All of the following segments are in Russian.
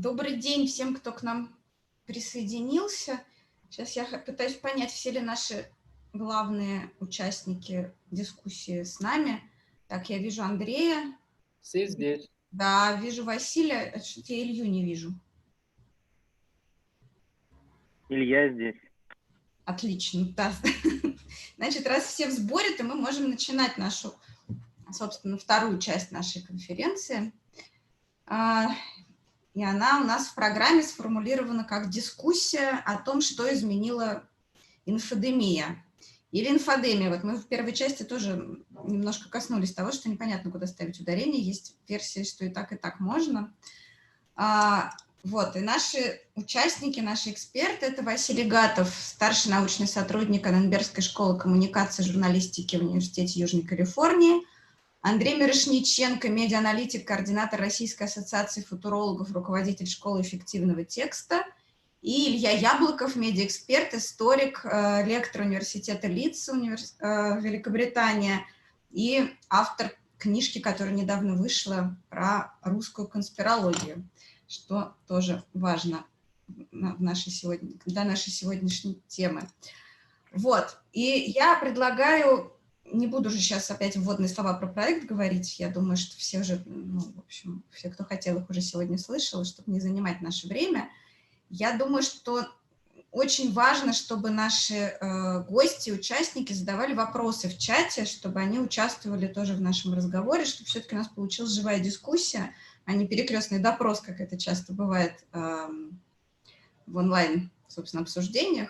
Добрый день всем, кто к нам присоединился. Сейчас я пытаюсь понять, все ли наши главные участники дискуссии с нами. Так, я вижу Андрея. Все здесь. Да, вижу Василия. Что-то я Илью не вижу. Илья здесь. Отлично, да. Значит, раз все в сборе, то мы можем начинать нашу, собственно, вторую часть нашей конференции. И она у нас в программе сформулирована как дискуссия о том, что изменила инфодемия или инфодемия. Вот мы в первой части тоже немножко коснулись того, что непонятно, куда ставить ударение. Есть версии, что и так можно. Вот, и наши участники, наши эксперты – это Василий Гатов, старший научный сотрудник Анненбергской школы коммуникации и журналистики в Университете Южной Калифорнии, Андрей Мирошниченко, медиааналитик, координатор Российской ассоциации футурологов, руководитель школы эффективного текста, и Илья Яблоков, медиаэксперт, историк, лектор университета Лидса, Великобритания, и автор книжки, которая недавно вышла про русскую конспирологию, что тоже важно для нашей сегодняшней темы. Вот, и я предлагаю... Не буду же сейчас опять вводные слова про проект говорить. Я думаю, что все уже, в общем, все, кто хотел, их уже сегодня слышал, чтобы не занимать наше время. Я думаю, что очень важно, чтобы наши гости, участники задавали вопросы в чате, чтобы они участвовали тоже в нашем разговоре, чтобы все-таки у нас получилась живая дискуссия, а не перекрестный допрос, как это часто бывает в онлайн, собственно, обсуждениях.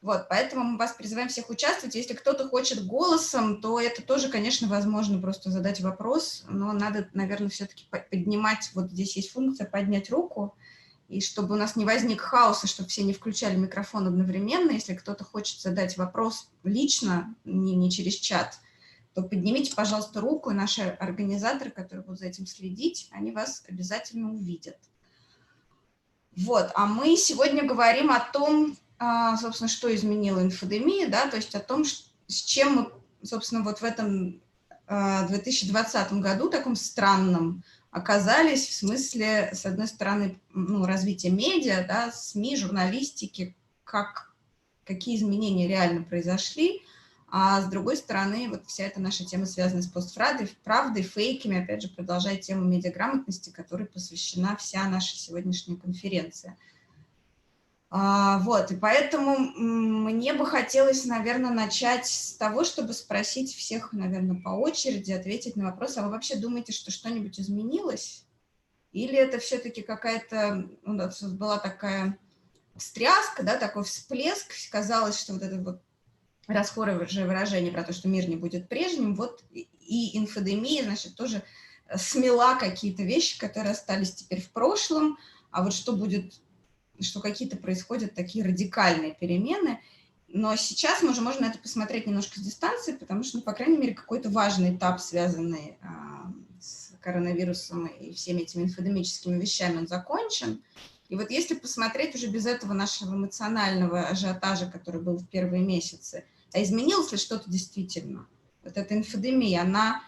Вот, поэтому мы вас призываем всех участвовать. Если кто-то хочет голосом, то это тоже, конечно, возможно просто задать вопрос, но надо, наверное, все-таки поднимать, вот здесь есть функция поднять руку, и чтобы у нас не возник хаоса, чтобы все не включали микрофон одновременно. Если кто-то хочет задать вопрос лично, не через чат, то поднимите, пожалуйста, руку, и наши организаторы, которые будут за этим следить, они вас обязательно увидят. Вот, а мы сегодня говорим о том, собственно, что изменила инфодемия, да, то есть о том, с чем мы, собственно, вот в этом 2020 году, таком странном, оказались, в смысле, с одной стороны, развития медиа, да, СМИ, журналистики, какие изменения реально произошли, а с другой стороны, вот вся эта наша тема связана с постправдой, фейками, опять же, продолжая тему медиаграмотности, которой посвящена вся наша сегодняшняя конференция. Вот, и поэтому мне бы хотелось, наверное, начать с того, чтобы спросить всех, наверное, по очереди, ответить на вопрос, а вы вообще думаете, что что-нибудь изменилось? Или это все-таки какая-то, была такая встряска, да, такой всплеск, казалось, что вот это вот расхожее выражение про то, что мир не будет прежним, вот и инфодемия, значит, тоже смела какие-то вещи, которые остались теперь в прошлом, а вот что будет, что какие-то происходят такие радикальные перемены. Но сейчас мы уже можем на это посмотреть немножко с дистанции, потому что, по крайней мере, какой-то важный этап, связанный с коронавирусом и всеми этими инфодемическими вещами, он закончен. И вот если посмотреть уже без этого нашего эмоционального ажиотажа, который был в первые месяцы, а изменилось ли что-то действительно? Вот эта инфодемия, она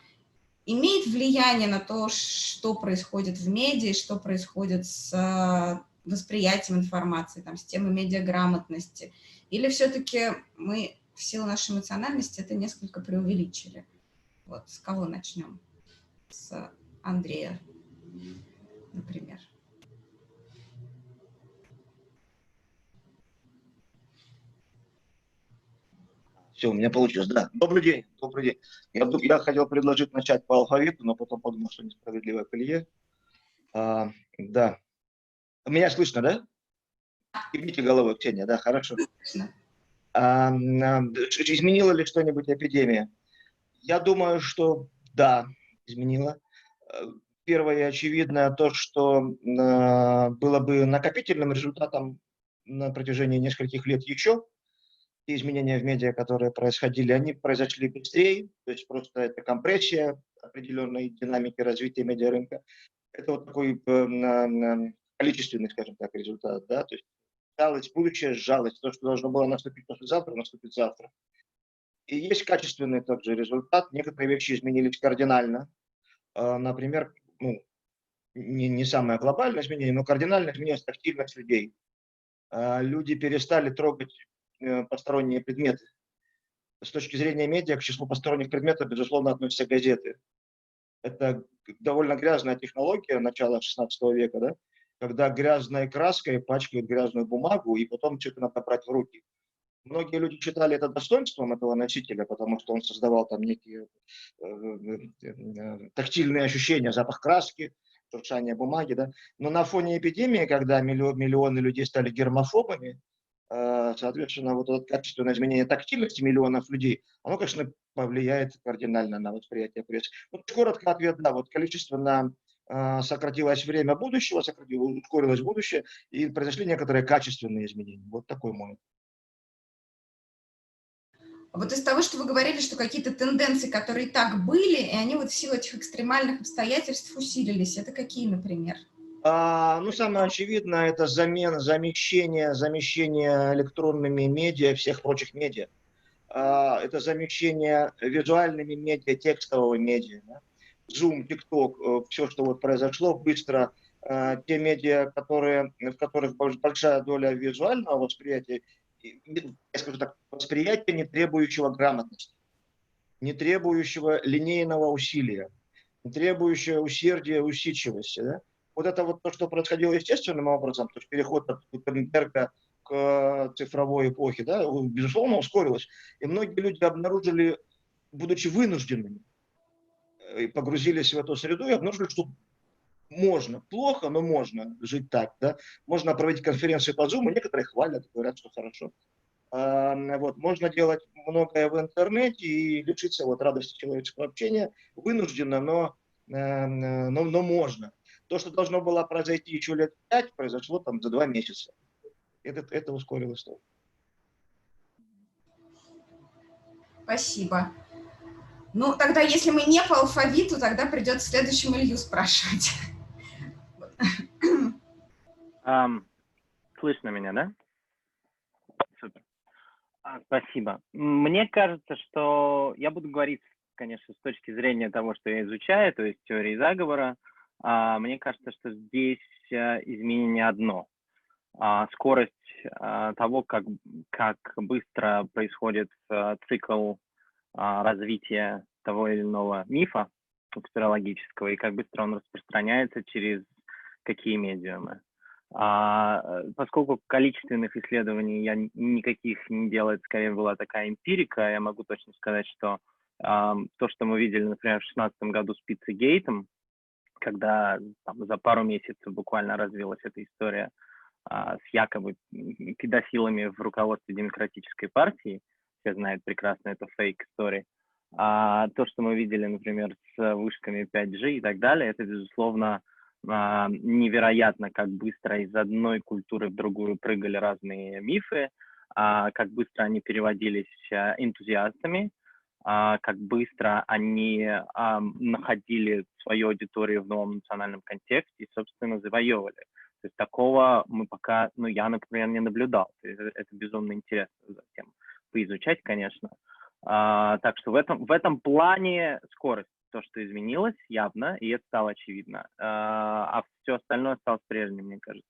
имеет влияние на то, что происходит в медиа, что происходит с восприятием информации, там, с темой медиаграмотности? Или все-таки мы в силу нашей эмоциональности это несколько преувеличили? Вот с кого начнем? С Андрея, например. Все, у меня получилось, да. Добрый день, добрый день. Я хотел предложить начать по алфавиту, но потом подумал, что несправедливо к Илье. Да. Меня слышно, да? Кивните головой, Ксения, да, хорошо. Изменила ли что-нибудь эпидемия? Я думаю, что да, изменила. Первое и очевидное то, что было бы накопительным результатом на протяжении нескольких лет еще. Те изменения в медиа, которые происходили, они произошли быстрее, то есть просто это компрессия определенной динамики развития медиарынка. Это вот такой количественный, скажем так, результат, да, то есть сжалость, будущее сжалось, то, что должно было наступить послезавтра, наступит завтра. И есть качественный также результат, некоторые вещи изменились кардинально, например, не самое глобальное изменение, но кардинально изменилась тактильность людей. Люди перестали трогать посторонние предметы. С точки зрения медиа, к числу посторонних предметов, безусловно, относятся газеты. Это довольно грязная технология начала XVI века, да? Когда грязной краской пачкают грязную бумагу, и потом что-то надо брать в руки. Многие люди считали это достоинством этого носителя, потому что он создавал там некие тактильные ощущения, запах краски, шуршание бумаги. Да? Но на фоне эпидемии, когда миллионы людей стали гермофобами, соответственно, вот это качественное изменение тактильности миллионов людей, оно, конечно, повлияет кардинально на восприятие прессы. Вот коротко ответ, да, вот количественно сократилось время будущего, ускорилось будущее, и произошли некоторые качественные изменения. Вот такой мой. Вот из того, что вы говорили, что какие-то тенденции, которые и так были, и они вот в силу этих экстремальных обстоятельств усилились, это какие, например? Ну, самое очевидное – это замещение электронными медиа всех прочих медиа. Это замещение визуальными медиа, текстового медиа. Да? Zoom, TikTok, все, что вот произошло быстро, те медиа, в которых большая доля визуального восприятия, я скажу так, восприятия, не требующего грамотности, не требующего линейного усилия, не требующего усердия, усидчивости. Да? Вот это вот то, что происходило естественным образом, то есть переход от Гутенберга к цифровой эпохе, да, безусловно, ускорилось. И многие люди обнаружили, будучи вынужденными, и погрузились в эту среду и обнаружили, что можно, плохо, но можно жить так. Да? Можно проводить конференции по Zoom, и некоторые хвалят, говорят, что хорошо. Вот, можно делать многое в интернете и лишиться вот радости человеческого общения вынужденно, но можно. То, что должно было произойти еще лет 5, произошло там за 2 месяца. Это ускорилось тоже. Спасибо. Ну, тогда, если мы не по алфавиту, тогда придется следующему Илью спрашивать. Слышно меня, да? Супер. Спасибо. Мне кажется, что я буду говорить, конечно, с точки зрения того, что я изучаю, то есть теории заговора. Мне кажется, что здесь изменение одно. Скорость того, как быстро происходит цикл развития того или иного мифа конспирологического, и как быстро он распространяется через какие медиумы. Поскольку количественных исследований я никаких не делал, это скорее была такая эмпирика, я могу точно сказать, что то, что мы видели, например, в 2016 году с Пиццегейтом, когда там, за пару месяцев буквально развилась эта история с якобы педофилами в руководстве Демократической партии, все знают прекрасно, это фейк-история. То, что мы видели, например, с вышками 5G и так далее, это, безусловно, невероятно, как быстро из одной культуры в другую прыгали разные мифы, как быстро они переводились энтузиастами, как быстро они находили свою аудиторию в новом национальном контексте и, собственно, завоевывали. То есть такого мы пока, я, например, не наблюдал. Это безумно интересно затем поизучать, конечно. Так что в этом плане скорость, то, что изменилось, явно, и это стало очевидно. А все остальное осталось прежним, мне кажется.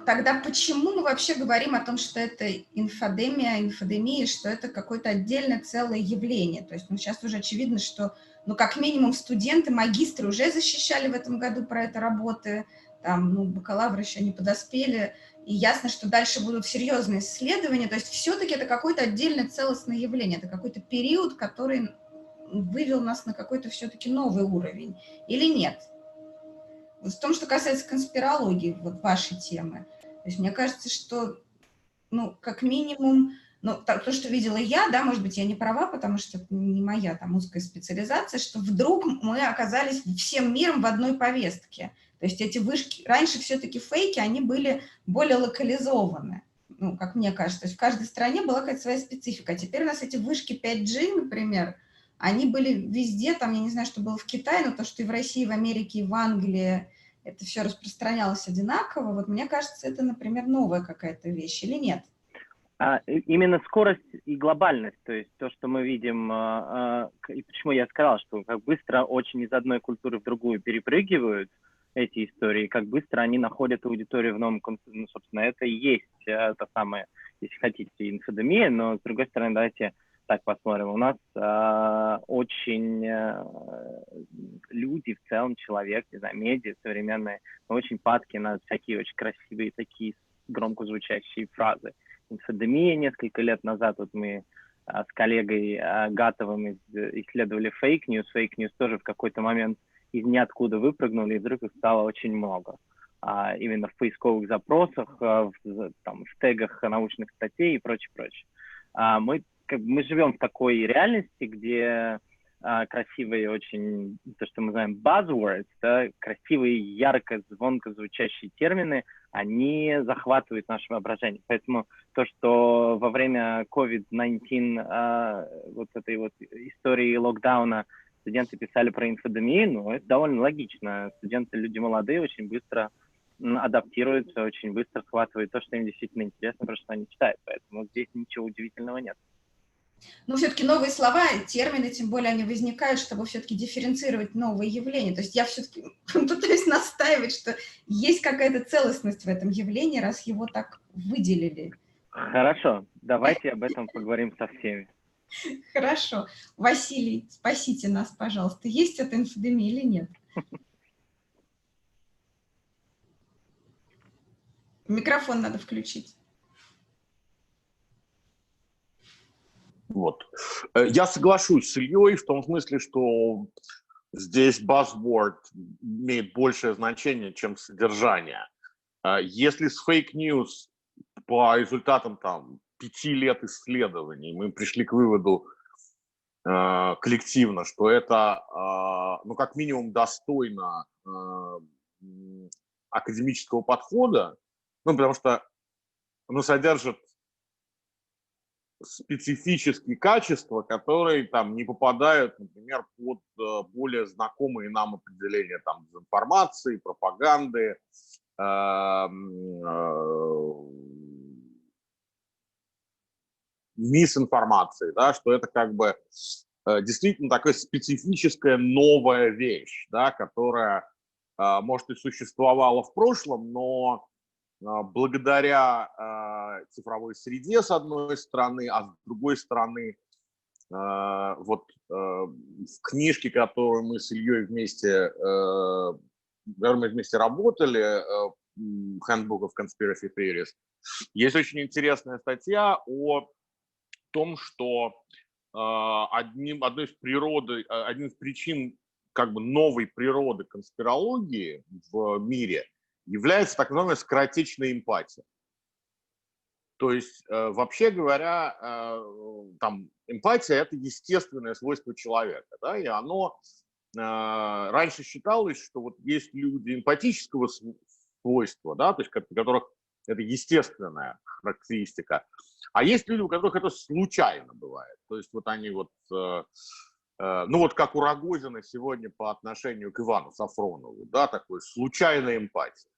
Тогда почему мы вообще говорим о том, что это инфодемия, что это какое-то отдельное целое явление? То есть сейчас уже очевидно, что, как минимум, студенты, магистры уже защищали в этом году про это работы, там, бакалавры еще не подоспели, и ясно, что дальше будут серьезные исследования. То есть все-таки это какое-то отдельное целостное явление, это какой-то период, который вывел нас на какой-то все-таки новый уровень. Или нет? В том, что касается конспирологии, вот вашей темы, то есть мне кажется, что, как минимум, то, что видела я, да, может быть, я не права, потому что это не моя там узкая специализация, что вдруг мы оказались всем миром в одной повестке. То есть эти вышки, раньше все-таки фейки, они были более локализованы, как мне кажется. То есть в каждой стране была какая-то своя специфика. А теперь у нас эти вышки 5G, например, они были везде, там, я не знаю, что было в Китае, но то, что и в России, и в Америке, и в Англии, это все распространялось одинаково. Вот мне кажется, это, например, новая какая-то вещь или нет? Именно скорость и глобальность, то есть то, что мы видим, и почему я сказал, что как быстро очень из одной культуры в другую перепрыгивают эти истории, как быстро они находят аудиторию в новом контексте. Ну, собственно, это и есть то самое, если хотите, инфодемия, но, с другой стороны, давайте так посмотрим. У нас очень люди, в целом, человек, не знаю, медиа современные, очень падки на всякие очень красивые, такие громко звучащие фразы. Инфодемия несколько лет назад, вот мы с коллегой Гатовым исследовали фейк-ньюс. Фейк-ньюс тоже в какой-то момент из ниоткуда выпрыгнули, и вдруг их стало очень много. Именно в поисковых запросах, в тегах научных статей и прочее. Мы живем в такой реальности, где красивые очень, то, что мы называем buzzwords, да, красивые, ярко, звонко звучащие термины, они захватывают наше воображение. Поэтому то, что во время COVID-19, вот этой вот истории локдауна, студенты писали про инфодемию, ну, это довольно логично. Студенты, люди молодые, очень быстро адаптируются, очень быстро схватывают то, что им действительно интересно, про что они читают. Поэтому здесь ничего удивительного нет. Но все-таки новые слова, термины, тем более они возникают, чтобы все-таки дифференцировать новые явления. То есть я все-таки пытаюсь настаивать, что есть какая-то целостность в этом явлении, раз его так выделили. Хорошо, давайте об этом поговорим со всеми. Хорошо. Василий, спасите нас, пожалуйста. Есть эта инфодемия или нет? Микрофон надо включить. Вот. Я соглашусь с Ильей в том смысле, что здесь buzzword имеет большее значение, чем содержание. Если с фейк-ньюс по результатам 5 лет исследований мы пришли к выводу коллективно, что это, ну, как минимум, достойно академического подхода, ну, потому что оно содержит специфические качества, которые там не попадают, например, под более знакомые нам определения дезинформации, пропаганды, мисинформации, да, что это как бы действительно такая специфическая новая вещь, да, которая, может, и существовала в прошлом, но благодаря цифровой среде, с одной стороны, а с другой стороны, в книжке, которую мы с Ильей вместе работали, Handbook of Conspiracy Theories, есть очень интересная статья о том, что одной из причин как бы новой природы конспирологии в мире является так называемая скоротечная эмпатия. То есть, вообще говоря, эмпатия – это естественное свойство человека, да, и оно раньше считалось, что вот есть люди эмпатического свойства, да, то есть у которых это естественная характеристика, а есть люди, у которых это случайно бывает. То есть вот они ну вот как у Рогозина сегодня по отношению к Ивану Сафронову, да, такой случайная эмпатия.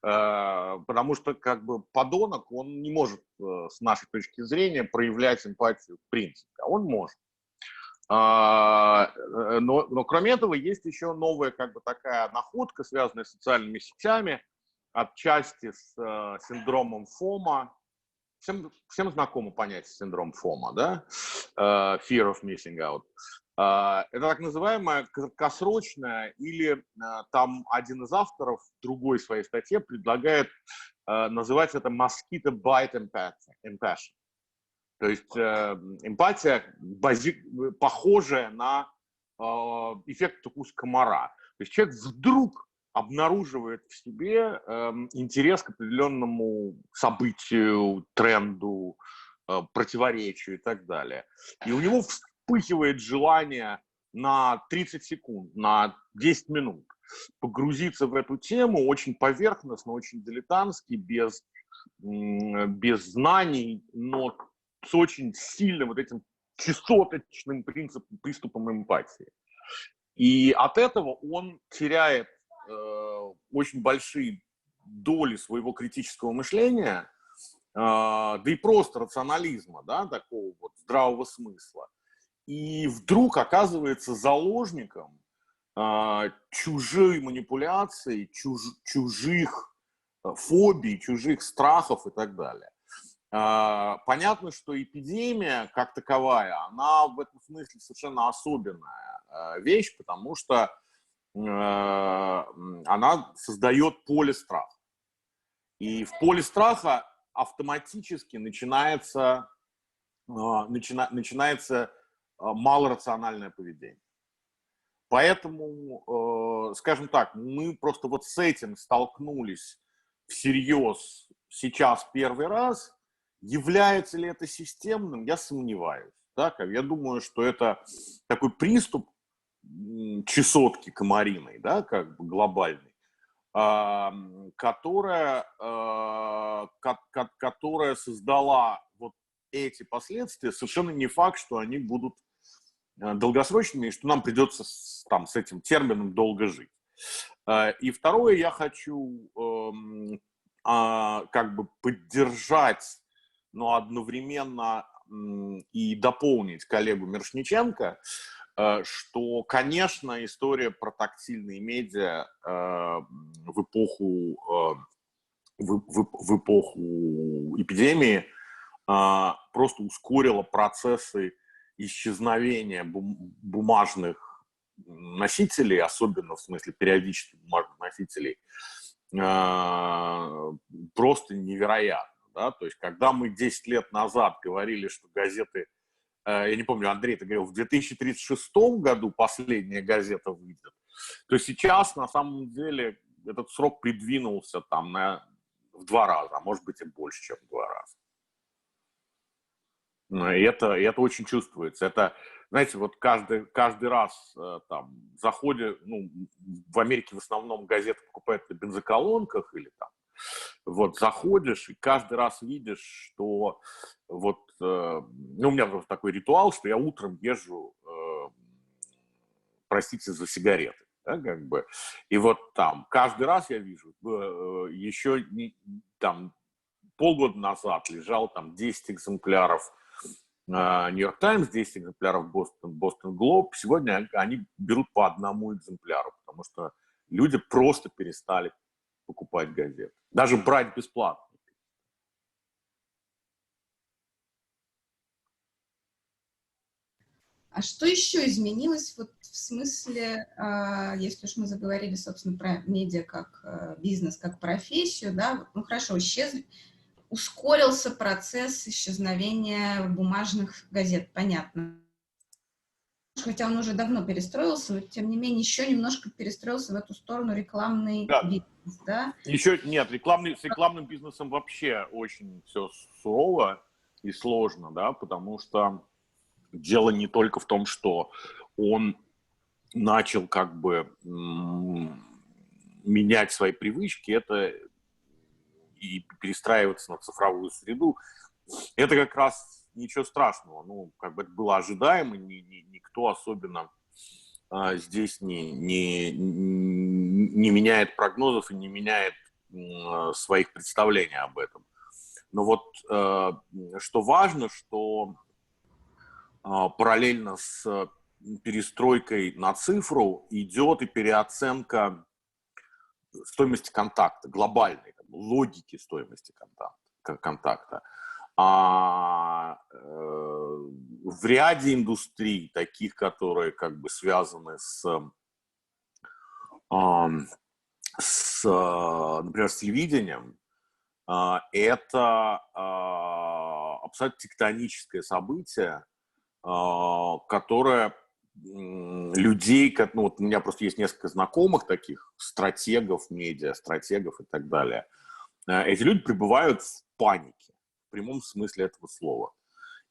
Потому что как бы подонок, он не может с нашей точки зрения проявлять эмпатию в принципе, а он может. Но кроме этого есть еще новая как бы такая находка, связанная с социальными сетями, отчасти с синдромом ФОМа. Всем знакомо понятие синдром ФОМа, да? Fear of missing out. Это так называемая краткосрочная, или там один из авторов в другой своей статье предлагает называть это mosquito bite empathy. То есть эмпатия похожая на эффект укуса комара. То есть человек вдруг обнаруживает в себе интерес к определенному событию, тренду, противоречию и так далее. И у него вспыхивает желание на 30 секунд, на 10 минут погрузиться в эту тему очень поверхностно, очень дилетантски, без знаний, но с очень сильным вот этим частоточным приступом эмпатии. И от этого он теряет очень большие доли своего критического мышления да и просто рационализма, да, такого вот здравого смысла. И вдруг оказывается заложником чужой манипуляции, чужих фобий, чужих страхов и так далее. Понятно, что эпидемия как таковая, она в этом смысле совершенно особенная вещь, потому что она создает поле страха. И в поле страха автоматически начинается малорациональное поведение. Поэтому, скажем так, мы просто вот с этим столкнулись всерьез сейчас первый раз. Является ли это системным, я сомневаюсь. Да? Я думаю, что это такой приступ чесотки комариной, да, как бы глобальный, которая создала вот эти последствия. Совершенно не факт, что они будут долгосрочными, и что нам придется с этим термином долго жить. И второе, я хочу как бы поддержать, но одновременно и дополнить коллегу Мирошниченко, что, конечно, история про тактильные медиа в эпоху эпидемии просто ускорила процессы исчезновения бумажных носителей, особенно в смысле периодических бумажных носителей, просто невероятно. Да? То есть, когда мы 10 лет назад говорили, что газеты, я не помню, Андрей, ты говорил, в 2036 году последняя газета выйдет, то сейчас, на самом деле, этот срок придвинулся там в 2 раза, а может быть и больше, чем в 2 раза. И это очень чувствуется. Это, знаете, вот каждый раз там заходя, ну, в Америке в основном газеты покупают на бензоколонках или там, вот заходишь и каждый раз видишь, что вот, ну, у меня просто такой ритуал, что я утром езжу, простите за сигареты, да, как бы, и вот там каждый раз я вижу, еще там полгода назад лежал там 10 экземпляров Нью-Йорк Таймс, 10 экземпляров Бостон Глоб. Сегодня они берут по 1 экземпляру, потому что люди просто перестали покупать газеты. Даже брать бесплатно. А что еще изменилось вот в смысле, если уж мы заговорили, собственно, про медиа как бизнес, как профессию, да, ну хорошо, ускорился процесс исчезновения бумажных газет, понятно. Хотя он уже давно перестроился, но тем не менее еще немножко перестроился в эту сторону рекламный бизнес, да? Еще нет, с рекламным бизнесом вообще очень все сурово и сложно, да, потому что дело не только в том, что он начал как бы менять свои привычки, это и перестраиваться на цифровую среду. Это как раз ничего страшного. Ну, как бы это было ожидаемо, никто особенно здесь не меняет прогнозов и не меняет своих представлений об этом. Но вот что важно, что параллельно с перестройкой на цифру идет и переоценка стоимости контакта, глобальной логики стоимости контакта. В ряде индустрий, таких, которые как бы связаны например, с телевидением, это абсолютно тектоническое событие, которое людей, ну, вот у меня просто есть несколько знакомых таких стратегов, медиа-стратегов и так далее. Эти люди пребывают в панике, в прямом смысле этого слова.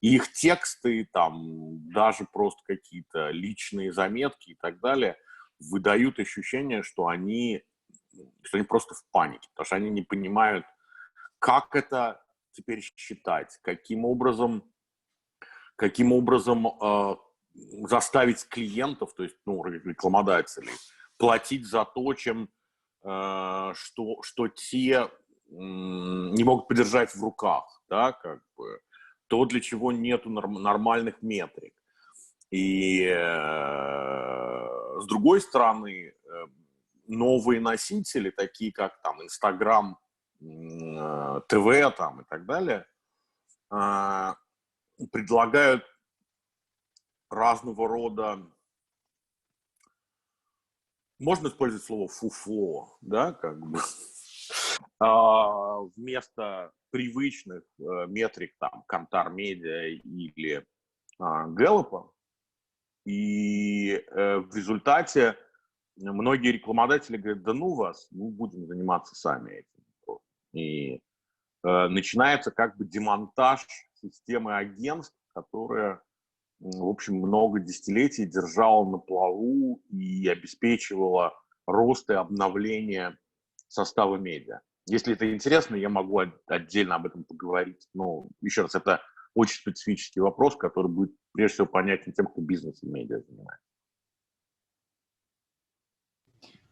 И их тексты, там, даже просто какие-то личные заметки и так далее выдают ощущение, что они просто в панике, потому что они не понимают, как это теперь считать, каким образом заставить клиентов, то есть, ну, рекламодателей, платить за то, что те не могут подержать в руках. да, как бы, то, для чего нету нормальных метрик. И с другой стороны, новые носители, такие как там Инстаграм, ТВ там и так далее, предлагают разного рода, можно использовать слово фуфло, да, как бы, вместо привычных метрик там Kantar Media или Гэллопа. И в результате многие рекламодатели говорят: да ну вас, мы будем заниматься сами этим. И начинается как бы демонтаж системы агентств, которая, в общем, много десятилетий держала на плаву и обеспечивала рост и обновление состава медиа. Если это интересно, я могу отдельно об этом поговорить. Но, еще раз, это очень специфический вопрос, который будет, прежде всего, понятен тем, кто бизнесом медиа занимается.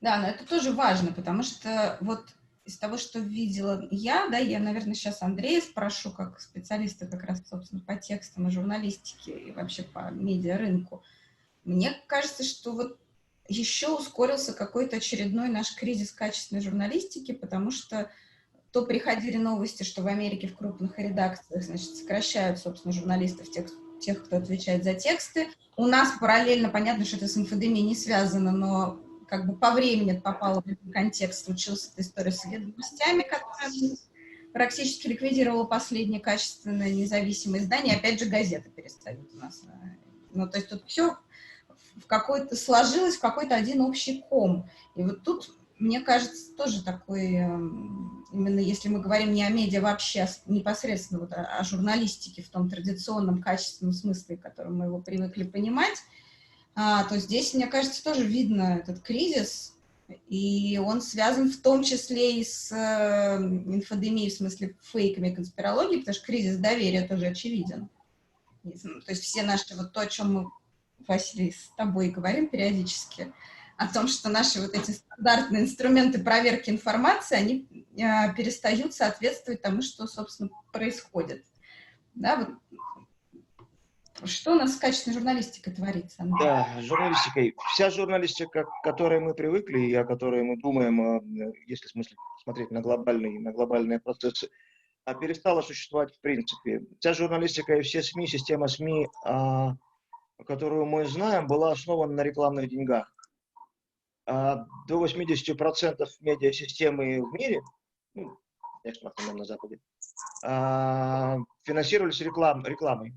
Да, но это тоже важно, потому что вот из того, что видела я, да, я, наверное, сейчас Андрея спрошу, как специалиста как раз, собственно, по текстам и журналистике, и вообще по медиарынку. Мне кажется, что вот еще ускорился какой-то очередной наш кризис качественной журналистики, потому что то приходили новости, что в Америке в крупных редакциях, значит, сокращают, собственно, журналистов, тех, кто отвечает за тексты. У нас параллельно, понятно, что это с инфодемией не связано, но как бы по времени это попало в этот контекст, случилась эта история с «Ведомостями», которая практически ликвидировала последнее качественное независимое издание. Опять же, газеты перестают у нас. Ну, то есть тут все в какой-то сложилось в какой-то один общий ком. И вот тут, мне кажется, тоже такой, именно если мы говорим не о медиа вообще, а непосредственно вот о журналистике в том традиционном качественном смысле, в котором мы его привыкли понимать, то здесь, мне кажется, тоже видно этот кризис, и он связан в том числе и с инфодемией, в смысле фейками конспирологии, потому что кризис доверия тоже очевиден. То есть все наши, вот то, о чем мы, Василий, с тобой говорим периодически, о том, что наши вот эти стандартные инструменты проверки информации, они перестают соответствовать тому, что, собственно, происходит. Да, вот что у нас с качественной журналистикой творится? Андрей? Да, журналистикой. Вся журналистика, к которой мы привыкли и о которой мы думаем, если в смысле смотреть на глобальные процессы, перестала существовать в принципе. Вся журналистика и все СМИ, система СМИ, которую мы знаем, была основана на рекламных деньгах. До 80% медиасистемы в мире, ну, конечно, на Западе, финансировались рекламой.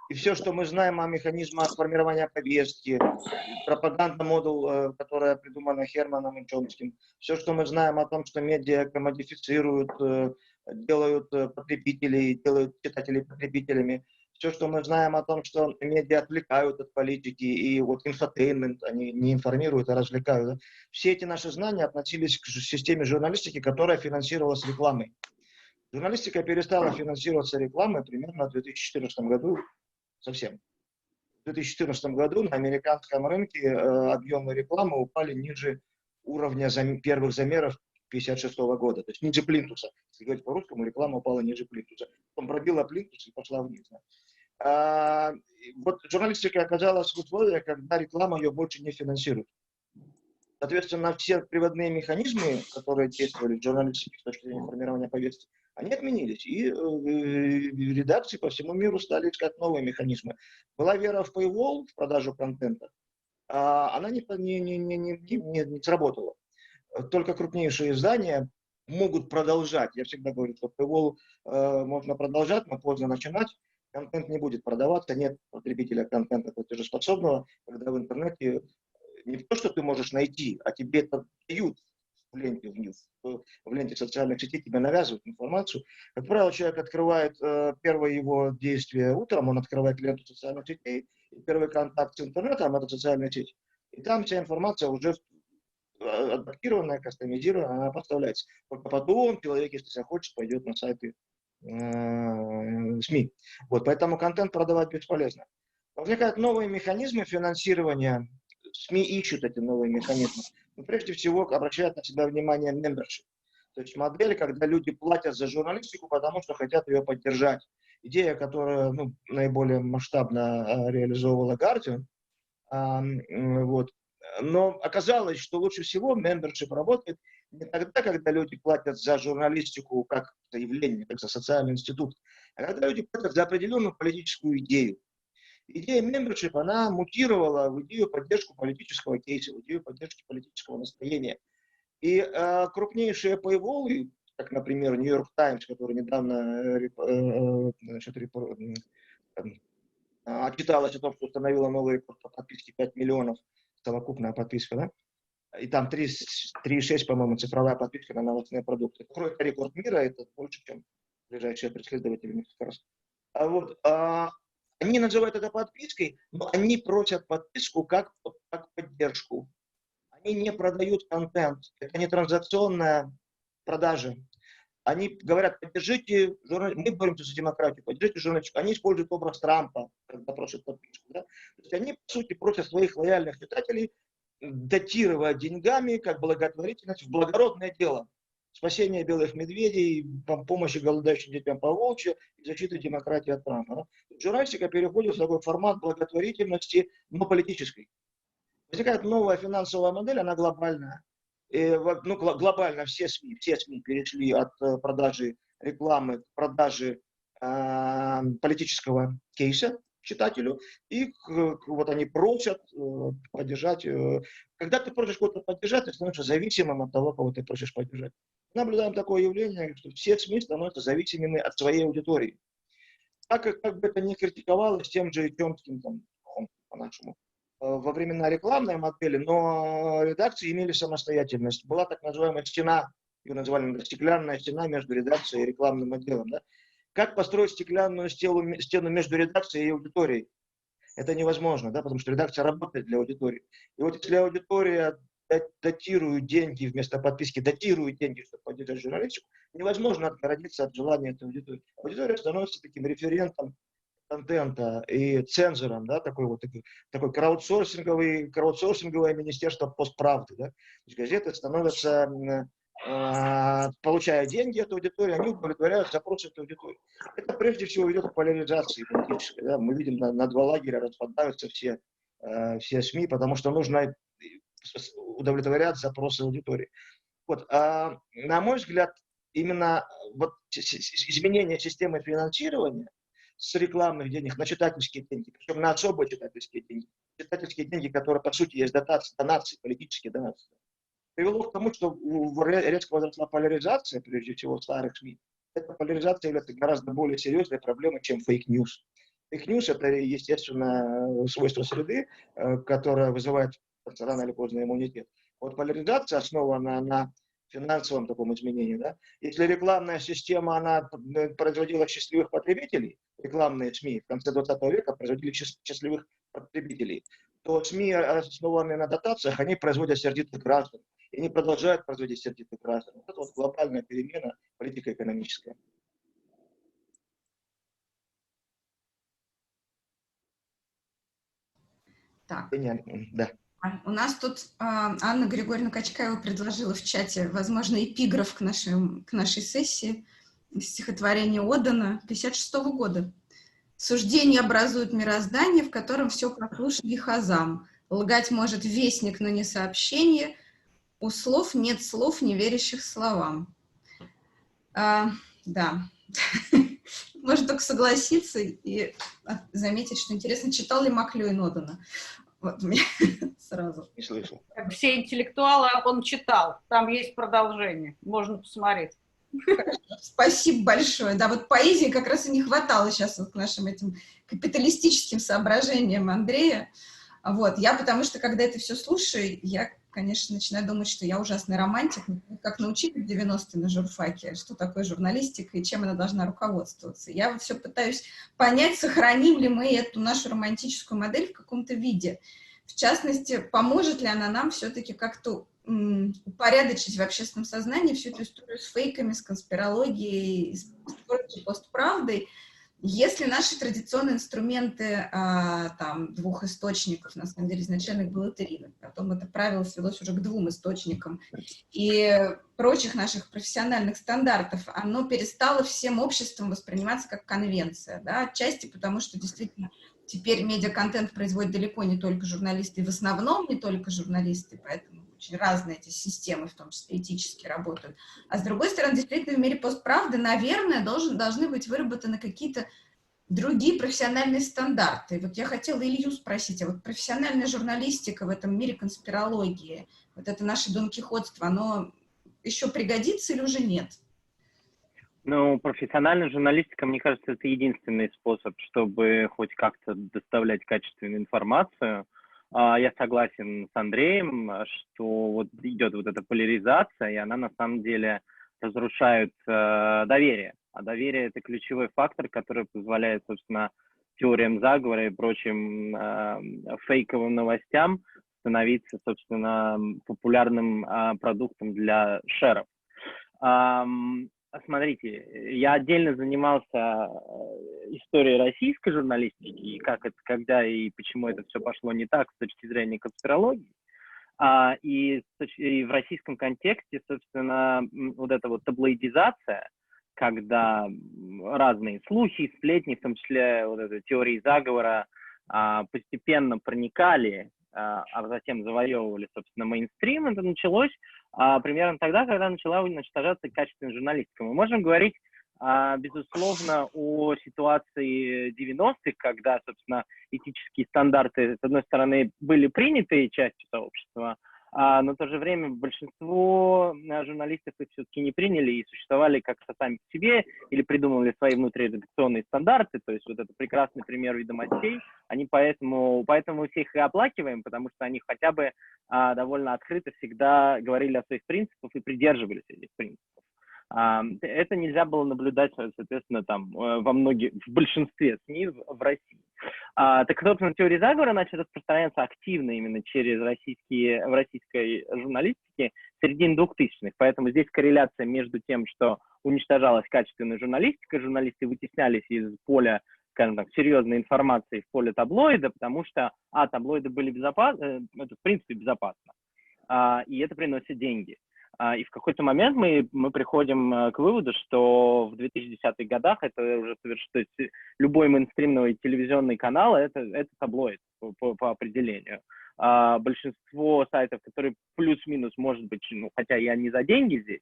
И все, что мы знаем о механизмах формирования повестки, пропаганда-модул, которая придумана Херманом и Чомским, все, что мы знаем о том, что медиа комодифицируют, делают потребителей, делают читателей потребителями, все, что мы знаем о том, что медиа отвлекают от политики, и вот инфотеймент, они не информируют, а развлекают. Да? Все эти наши знания относились к системе журналистики, которая финансировалась рекламой. Журналистика перестала финансироваться рекламой примерно в 2014 году совсем. В 2014 году на американском рынке объемы рекламы упали ниже уровня первых замеров 1956 года, то есть ниже плинтуса. Если говорить по-русски, реклама упала ниже плинтуса. Потом пробила плинтус и пошла вниз. Вот журналистика оказалась в условиях, когда реклама ее больше не финансирует. Соответственно, все приводные механизмы, которые действовали в журналистике с точки зрения формирования повестки, они отменились. И редакции по всему миру стали искать новые механизмы. Была вера в paywall, в продажу контента, она не сработала. Только крупнейшие издания могут продолжать. Я всегда говорю, что paywall можно продолжать, но поздно начинать. Контент не будет продаваться, нет потребителя контента платежеспособного, когда в интернете не то, что ты можешь найти, а тебе это дают в ленте социальных сетей, тебе навязывают информацию. Как правило, человек открывает первое его действие утром, он открывает ленту социальных сетей, и первый контакт с интернетом – это социальная сеть. И там вся информация уже адаптированная, кастомизированная, она поставляется. Только потом человек, если захочет, пойдет на сайты СМИ. Вот, поэтому контент продавать бесполезно. Возникают новые механизмы финансирования. СМИ ищут эти новые механизмы. Но прежде всего обращают на себя внимание membership. То есть модель, когда люди платят за журналистику, потому что хотят ее поддержать. Идея, которая наиболее масштабно реализовывала Guardian. Вот. Но оказалось, что лучше всего membership работает не тогда, когда люди платят за журналистику как за явление, как за социальный институт, а когда люди платят за определенную политическую идею. Идея membership, она мутировала в идею поддержки политического кейса, в идею поддержки политического настроения. И крупнейшие paywall, как, например, New York Times, который недавно отчиталась о том, что установила новый рекорд по подписке 5 миллионов, совокупная подписка, да? И там 3,6, по-моему, цифровая подписка на новостные продукты. Это рекорд мира, это больше, чем ближайшие преследователи несколько раз. Они называют это подпиской, но они просят подписку как поддержку. Они не продают контент, это не транзакционная продажа. Они говорят, поддержите журналистику, мы боремся за демократию, поддержите журналистику. Они используют образ Трампа, когда просят подписку. Да? То есть они, по сути, просят своих лояльных читателей датировать деньгами как благотворительность в благородное дело. Спасение белых медведей, помощи голодающим детям по Волчьи и защиты демократии от Трампа. Да? Журналистика переходит в такой формат благотворительности, но политической. Возникает новая финансовая модель, она глобальная. Глобально все СМИ перешли от продажи рекламы к продаже политического кейса читателю, и вот они просят поддержать. Когда ты просишь кого-то поддержать, ты становишься зависимым от того, кого ты просишь поддержать. Наблюдаем такое явление, что все СМИ становятся зависимыми от своей аудитории. Так как бы это ни критиковалось тем же Тёмкиным, по-нашему, во времена рекламной модели, но редакции имели самостоятельность. Была так называемая стена, ее назвали стеклянная стена между редакцией и рекламным отделом. Да? Как построить стеклянную стену между редакцией и аудиторией? Это невозможно, да, потому что редакция работает для аудитории. И вот если аудитория датирует деньги вместо подписки, датирует деньги, чтобы поддержать журналистику, невозможно отгородиться от желания этой аудитории. Аудитория становится таким референтом контента и цензором, да, такой краудсорсинговое министерство постправды. Да. То есть газеты становятся, получая деньги от аудитории, они удовлетворяют запросы этой аудитории. Это прежде всего ведет к поляризации политической. Да. Мы видим, на два лагеря распадаются все СМИ, потому что нужно удовлетворять запросы аудитории. Вот, на мой взгляд, именно вот изменение системы финансирования с рекламных денег на читательские деньги, причем на особые читательские деньги. Читательские деньги, которые, по сути, есть донации, политические донации, привело к тому, что резко возросла поляризация, прежде всего, старых СМИ. Эта поляризация является гораздо более серьезной проблемой, чем фейк-ньюс. Фейк-ньюс – это, естественно, свойство среды, которое вызывает рано или поздно иммунитет. Вот поляризация основана на финансовом таком изменении. Да? Если рекламная система, она производила счастливых потребителей, рекламные СМИ в конце 20 века производили счастливых потребителей, то СМИ, основанные на дотациях, они производят сердитых граждан. И они продолжают производить сердитых граждан. Это вот глобальная перемена политико-экономическая. Так. Да. У нас тут Анна Григорьевна Качкаева предложила в чате, возможно, эпиграф к нашей сессии, стихотворение Одена 1956 года. «Суждение образует мироздание, в котором все прослушан ехазам. Лгать может вестник, но не сообщение. У слов нет слов, не верящих словам». Да. Можно только согласиться и заметить, что интересно, читал ли Маклюин Одена. Вот мне сразу. Не слышал. Все интеллектуалы он читал. Там есть продолжение. Можно посмотреть. Спасибо большое. Да, вот поэзии как раз и не хватало сейчас вот к нашим этим капиталистическим соображениям Андрея. Вот. Я, потому что, когда это все слушаю, я, конечно, начинаю думать, что я ужасный романтик. Как научили в 90-е на журфаке, что такое журналистика и чем она должна руководствоваться. Я вот все пытаюсь понять, сохраним ли мы эту нашу романтическую модель в каком-то виде. В частности, поможет ли она нам все-таки как-то упорядочить в общественном сознании всю эту историю с фейками, с конспирологией, с постправдой. Если наши традиционные инструменты там, двух источников, на самом деле изначально их было 3, потом это правило свелось уже к 2 источникам, и прочих наших профессиональных стандартов, оно перестало всем обществом восприниматься как конвенция, да, отчасти потому, что действительно теперь медиаконтент производят далеко не только журналисты, и в основном не только журналисты, поэтому очень разные эти системы, в том числе этически, работают. А с другой стороны, действительно, в мире постправды, наверное, должны быть выработаны какие-то другие профессиональные стандарты. Вот я хотела Илью спросить, а вот профессиональная журналистика в этом мире конспирологии, вот это наше донкихотство, оно еще пригодится или уже нет? Ну, профессиональная журналистика, мне кажется, это единственный способ, чтобы хоть как-то доставлять качественную информацию. Я согласен с Андреем, что вот идет вот эта поляризация, и она на самом деле разрушает доверие. А доверие – это ключевой фактор, который позволяет, собственно, теориям заговора и прочим фейковым новостям становиться, собственно, популярным продуктом для шеров. Смотрите, я отдельно занимался историей российской журналистики, и как это, когда и почему это все пошло не так с точки зрения конспирологии. И в российском контексте, собственно, вот эта вот таблоидизация, когда разные слухи, сплетни, в том числе вот этой теории заговора, постепенно проникали, а затем завоевывали, собственно, мейнстрим, это началось примерно тогда, когда начала уничтожаться качественная журналистика. Мы можем говорить, безусловно, о ситуации 90-х, когда, собственно, этические стандарты, с одной стороны, были приняты частью сообщества, но в то же время большинство журналистов их все-таки не приняли и существовали как-то сами по себе или придумывали свои внутриредакционные стандарты. То есть вот это прекрасный пример «Ведомостей». Они поэтому мы всех и оплакиваем, потому что они хотя бы довольно открыто всегда говорили о своих принципах и придерживались этих принципов. Это нельзя было наблюдать, соответственно, там в большинстве СМИ в России. Так, собственно, теория заговора начала распространяться активно именно в российской журналистике в середине 2000-х. Поэтому здесь корреляция между тем, что уничтожалась качественная журналистика, журналисты вытеснялись из поля, скажем так, серьезной информации в поле таблоида, потому что, таблоиды были безопасны, это в принципе безопасно, и это приносит деньги. И в какой-то момент мы приходим к выводу, что в 2010-х годах это уже то есть любой мейнстримный телевизионный канал это таблоид по определению. Большинство сайтов, которые плюс-минус, может быть, хотя я не за деньги здесь,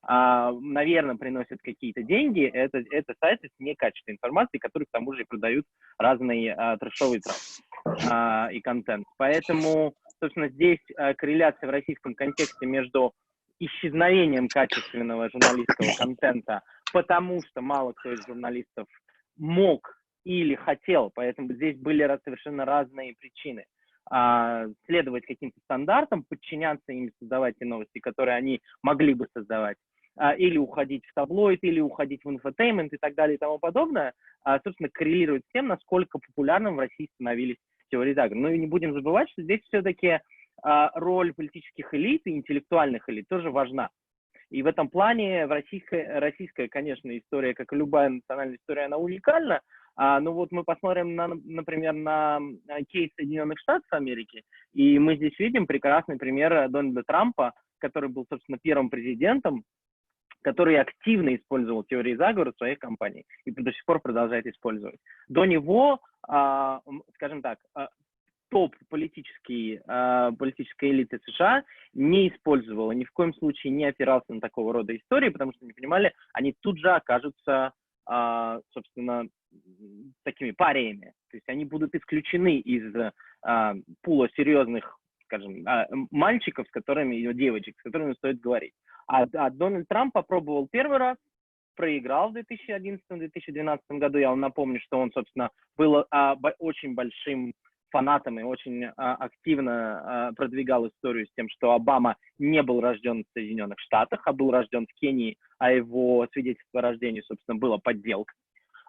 наверное, приносят какие-то деньги, это сайты с некачественной информацией, которые к тому же и продают разный трэшовый трафик и контент. Поэтому, собственно, здесь корреляция в российском контексте между исчезновением качественного журналистского контента, потому что мало кто из журналистов мог или хотел, поэтому здесь были совершенно разные причины. Следовать каким-то стандартам, подчиняться им, создавать те новости, которые они могли бы создавать, или уходить в таблоид, или уходить в инфотеймент и так далее и тому подобное, собственно, коррелирует с тем, насколько популярным в России становились теории заговора. Но и не будем забывать, что здесь все-таки роль политических элит и интеллектуальных элит тоже важна. И в этом плане российская, конечно, история, как и любая национальная история, она уникальна. Но вот мы посмотрим, например, на кейс Соединенных Штатов Америки, и мы здесь видим прекрасный пример Дональда Трампа, который был, собственно, первым президентом, который активно использовал теории заговора в своих кампаниях и до сих пор продолжает использовать. До него, скажем так, топ политической элиты США не использовала, ни в коем случае не опирался на такого рода истории, потому что не понимали, они тут же окажутся, собственно, такими париями. То есть они будут исключены из пула серьезных, скажем, мальчиков, девочек, с которыми стоит говорить. А Дональд Трамп попробовал первый раз, проиграл в 2011-2012 году. Я вам напомню, что он, собственно, был очень большим фанатом и очень активно продвигал историю с тем, что Обама не был рожден в Соединенных Штатах, а был рожден в Кении, а его свидетельство о рождении, собственно, было подделкой.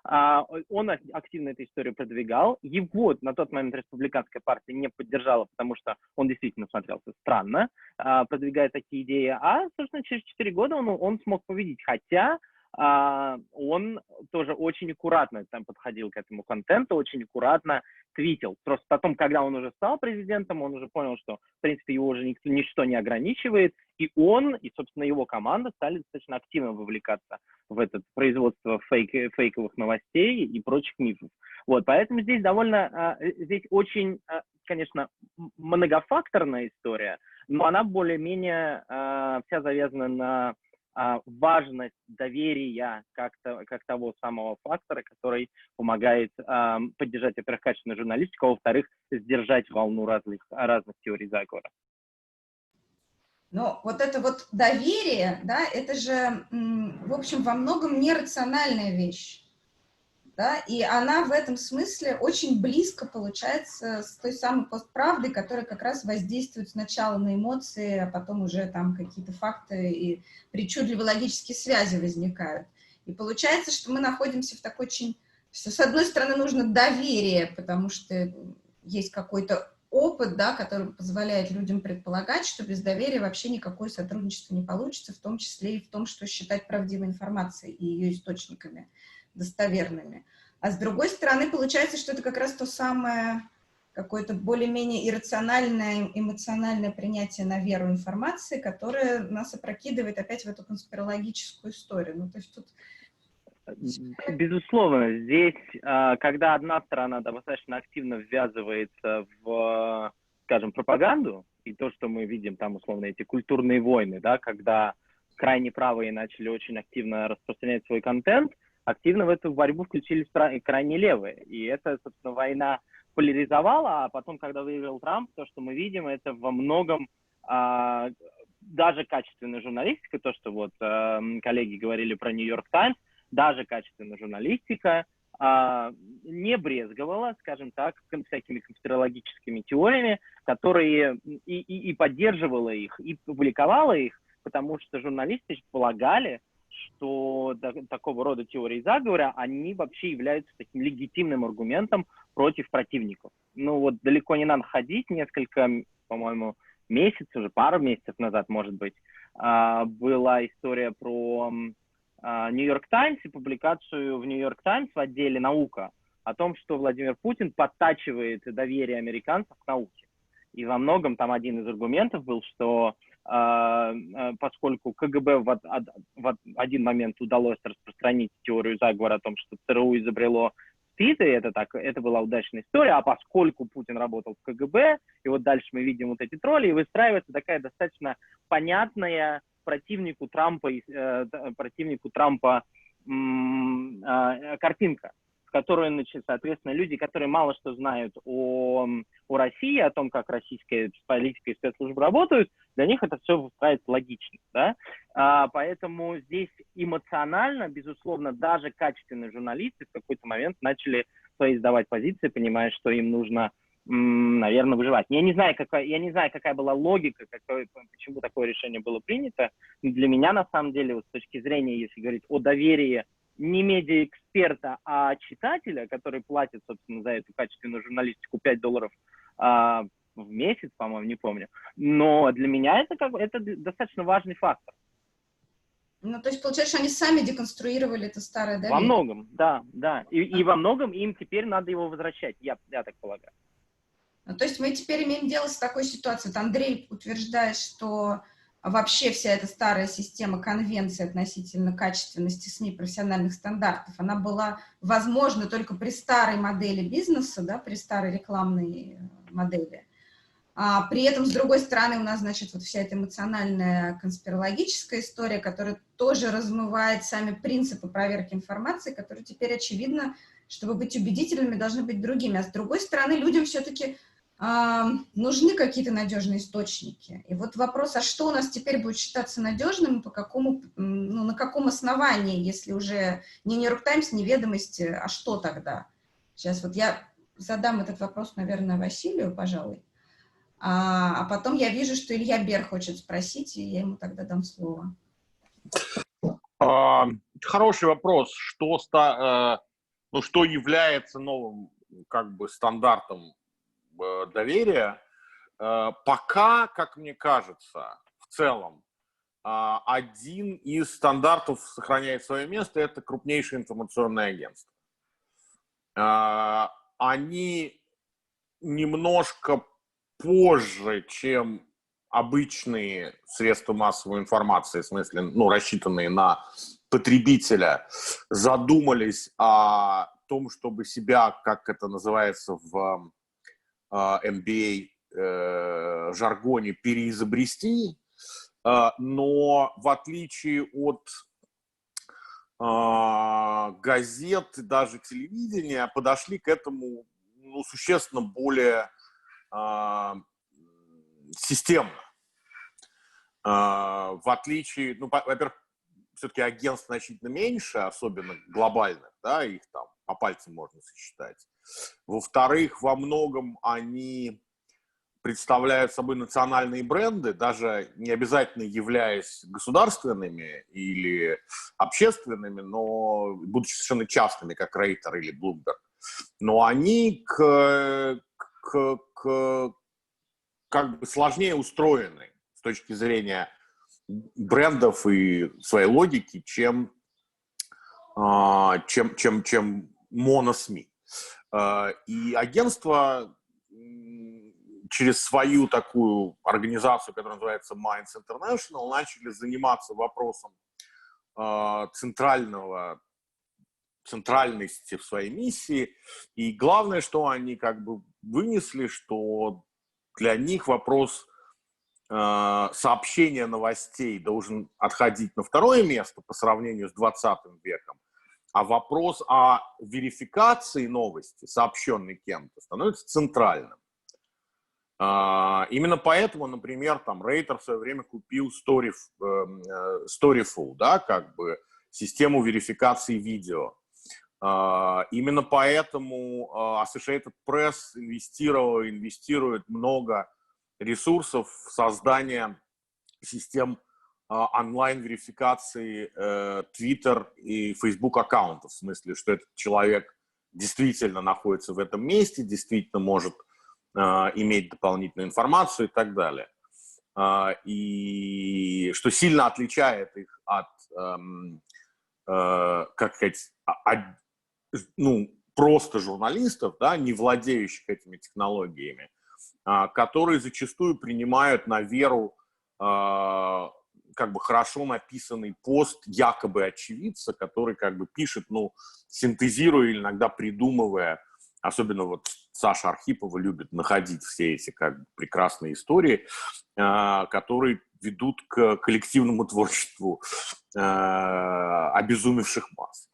Он активно эту историю продвигал. Его на тот момент республиканская партия не поддержала, потому что он действительно смотрелся странно, продвигая такие идеи. Собственно, через 4 года он смог победить. Хотя он тоже очень аккуратно там подходил к этому контенту, очень аккуратно твитил. Просто потом, когда он уже стал президентом, он уже понял, что, в принципе, его уже ничто не ограничивает, и он, и, собственно, его команда стали достаточно активно вовлекаться в это производство фейковых новостей и прочих мифов. Вот, поэтому здесь здесь очень, конечно, многофакторная история, но она более-менее вся завязана на важность доверия как того самого фактора, который помогает поддержать, во-первых, качественную журналистику, а во-вторых, сдержать волну разных теорий заговора. Но вот это вот доверие, да, это же, в общем, во многом нерациональная вещь. Да, и она в этом смысле очень близко получается с той самой постправдой, которая как раз воздействует сначала на эмоции, а потом уже там какие-то факты и причудливые логические связи возникают. И получается, что мы находимся в такой очень... Что, с одной стороны, нужно доверие, потому что есть какой-то опыт, да, который позволяет людям предполагать, что без доверия вообще никакое сотрудничество не получится, в том числе и в том, что считать правдивой информацией и ее источниками достоверными. А с другой стороны, получается, что это как раз то самое какое-то более-менее иррациональное, эмоциональное принятие на веру информации, которое нас опрокидывает опять в эту конспирологическую историю. Ну, то есть тут... Безусловно, здесь, когда одна сторона достаточно активно ввязывается в, скажем, пропаганду, и то, что мы видим там, условно, эти культурные войны, да, когда крайне правые начали очень активно распространять свой контент, активно в эту борьбу включились крайне левые. И это, собственно, война поляризовала, а потом, когда выиграл Трамп, то, что мы видим, это во многом даже качественная журналистика, то, что вот коллеги говорили про Нью-Йорк Таймс, даже качественная журналистика не брезговала, скажем так, всякими конспирологическими теориями, которые и поддерживала их, и публиковала их, потому что журналисты полагали, что такого рода теории заговора, они вообще являются таким легитимным аргументом против противников. Ну вот далеко не надо ходить, несколько, по-моему, месяцев, уже пару месяцев назад, может быть, была история про Нью-Йорк Таймс и публикацию в Нью-Йорк Таймс в отделе «Наука» о том, что Владимир Путин подтачивает доверие американцев к науке. И во многом там один из аргументов был, что поскольку КГБ в один момент удалось распространить теорию заговора о том, что ЦРУ изобрело СПИД, и это была удачная история, а поскольку Путин работал в КГБ, и вот дальше мы видим вот эти тролли, и выстраивается такая достаточно понятная противнику Трампа картинка, в которой, соответственно, люди, которые мало что знают о России, о том, как российская политика и спецслужбы работают, для них это все выстраивается логично. Да? Поэтому здесь эмоционально, безусловно, даже качественные журналисты в какой-то момент начали свои сдавать позиции, понимая, что им нужно, наверное, выживать. Я не знаю, какая была логика, почему такое решение было принято. Для меня, на самом деле, вот с точки зрения, если говорить о доверии не медиаэксперта, а читателя, который платит, собственно, за эту качественную журналистику $5 в месяц, по-моему, не помню. Но для меня это достаточно важный фактор. Ну, то есть, получается, что они сами деконструировали это старое доверие. Во многом, да. И во многом им теперь надо его возвращать, я так полагаю. Ну, то есть мы теперь имеем дело с такой ситуацией. Вот Андрей утверждает, что вообще вся эта старая система конвенции относительно качественности СМИ, профессиональных стандартов, она была возможна только при старой модели бизнеса, да, при старой рекламной модели. А при этом, с другой стороны, у нас, значит, вот вся эта эмоциональная конспирологическая история, которая тоже размывает сами принципы проверки информации, которые теперь, очевидно, чтобы быть убедительными, должны быть другими. А с другой стороны, людям все-таки нужны какие-то надежные источники. И вот вопрос, а что у нас теперь будет считаться надежным, по какому, на каком основании, если уже не Нью-Йорк Таймс, не Ведомости, а что тогда? Сейчас вот я задам этот вопрос, наверное, Василию, пожалуй. А потом я вижу, что Илья Бер хочет спросить, и я ему тогда дам слово. Хороший вопрос. Что является новым стандартом доверия? Пока, как мне кажется, в целом, один из стандартов сохраняет свое место, это крупнейшее информационное агентство. Они немножко позже, чем обычные средства массовой информации, в смысле, ну, рассчитанные на потребителя, задумались о том, чтобы себя, как это называется в MBA жаргоне, переизобрести, но в отличие от газет, даже телевидения, подошли к этому, ну, существенно более системно. В отличие, ну, во-первых, все-таки агентств значительно меньше, особенно глобальных, да, их там по пальцам можно сосчитать. Во-вторых, во многом они представляют собой национальные бренды, даже не обязательно являясь государственными или общественными, но будучи совершенно частными, как Рейтер или Bloomberg. Но они как бы сложнее устроены с точки зрения брендов и своей логики, чем моно-СМИ. И агентство через свою такую организацию, которая называется Minds International, начали заниматься вопросом центральности в своей миссии. И главное, что они как бы вынесли, что для них вопрос сообщения новостей должен отходить на второе место по сравнению с 20 веком, а вопрос о верификации новости, сообщенной кем-то, становится центральным. Именно поэтому, например, там Рейтер в свое время купил Storyful, да, как бы систему верификации видео. Именно поэтому Associated Press инвестирует много ресурсов в создание систем онлайн-верификации Twitter и Facebook аккаунтов, в смысле, что этот человек действительно находится в этом месте, действительно может иметь дополнительную информацию и так далее. И что сильно отличает их от, как сказать, ну, просто журналистов, да, не владеющих этими технологиями, которые зачастую принимают на веру как бы хорошо написанный пост якобы очевидца, который как бы пишет, ну, синтезируя или иногда придумывая. Особенно вот Саша Архипова любит находить все эти как бы прекрасные истории, которые ведут к коллективному творчеству обезумевших масс.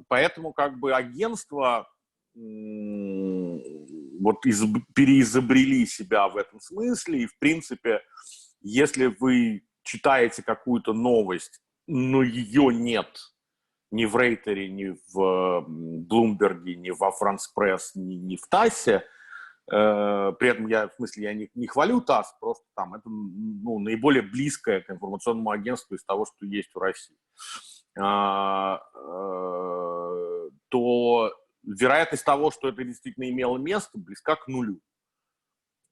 Поэтому как бы агентства вот переизобрели себя в этом смысле, и в принципе, если вы читаете какую-то новость, но ее нет ни в Рейтере, ни в Блумберге, ни во Франс Пресс, ни в ТАССе. При этом я не хвалю ТАСС, просто там это, ну, наиболее близкое к информационному агентству из того, что есть в России. То вероятность того, что это действительно имело место, близка к нулю.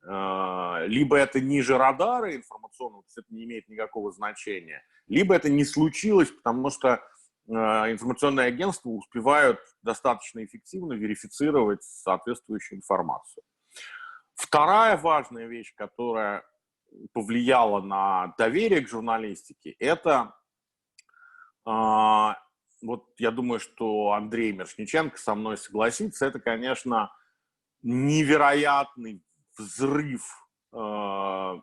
Либо это ниже радара информационного, то есть это не имеет никакого значения, либо это не случилось, потому что информационные агентства успевают достаточно эффективно верифицировать соответствующую информацию. Вторая важная вещь, которая повлияла на доверие к журналистике, это, вот я думаю, что Андрей Мирошниченко со мной согласится, это, конечно, невероятный взрыв как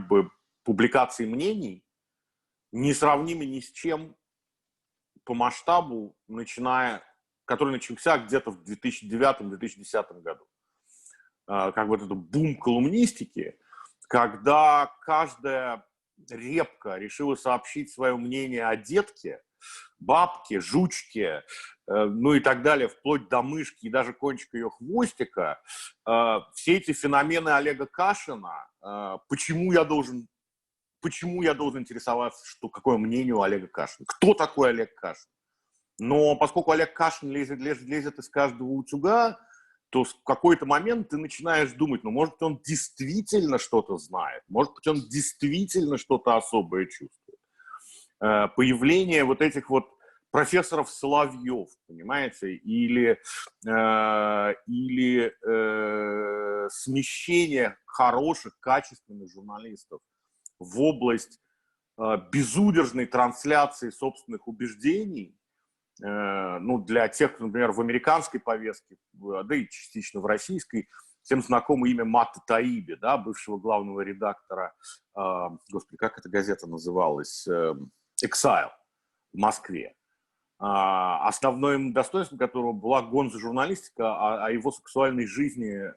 бы публикаций мнений, несравнимый ни с чем по масштабу, который начался где-то в 2009-2010 году. Как бы это бум колумнистики, когда каждая репка решила сообщить свое мнение о детке, бабке, жучке, ну и так далее, вплоть до мышки и даже кончика ее хвостика, все эти феномены Олега Кашина, почему я должен интересоваться, какое мнение у Олега Кашина? Кто такой Олег Кашин? Но поскольку Олег Кашин лезет из каждого утюга, то в какой-то момент ты начинаешь думать, ну, может быть, он действительно что-то знает, может быть, он действительно что-то особое чувствует. Появление вот этих вот профессоров Соловьев, понимаете, или смещение хороших, качественных журналистов в область безудержной трансляции собственных убеждений, ну, для тех, кто, например, в американской повестке, да и частично в российской, всем знакомо имя Матта Таиби, да, бывшего главного редактора, господи, как эта газета называлась, Exile в Москве. Основным достоинством которого была гонзо-журналистика о его сексуальной жизни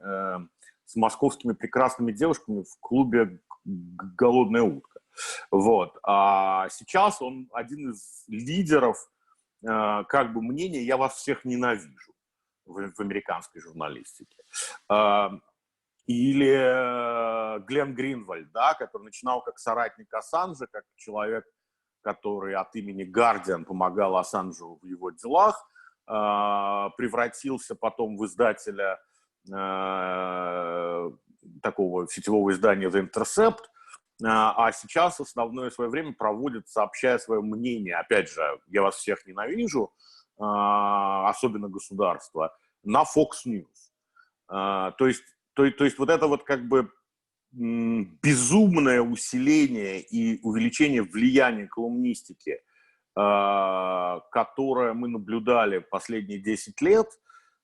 с московскими прекрасными девушками в клубе «Голодная утка». Вот. А сейчас он один из лидеров как бы мнения «я вас всех ненавижу» в американской журналистике. Или Глен Гринвальд, да, который начинал как соратник Ассанжа, как человек, который от имени Guardian помогал Ассанжу в его делах, превратился потом в издателя такого сетевого издания The Intercept, а сейчас основное свое время проводит, сообщая свое мнение. Опять же, я вас всех ненавижу, особенно государство, на Fox News. То есть вот это вот как бы безумное усиление и увеличение влияния колумнистики, которое мы наблюдали последние 10 лет,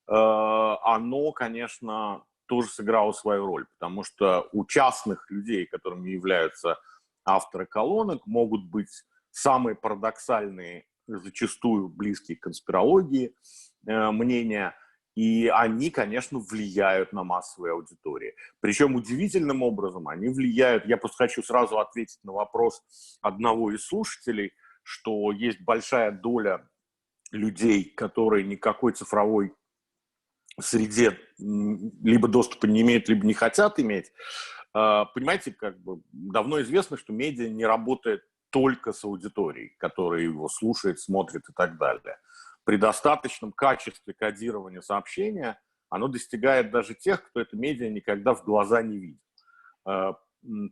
оно, конечно, тоже сыграло свою роль, потому что у частных людей, которыми являются авторы колонок, могут быть самые парадоксальные, зачастую близкие к конспирологии мнения, и они, конечно, влияют на массовые аудитории. Причем удивительным образом они влияют. Я просто хочу сразу ответить на вопрос одного из слушателей, что есть большая доля людей, которые никакой цифровой среде либо доступа не имеют, либо не хотят иметь. Понимаете, как бы давно известно, что медиа не работает только с аудиторией, которая его слушает, смотрит и так далее. При достаточном качестве кодирования сообщения оно достигает даже тех, кто это медиа никогда в глаза не видит.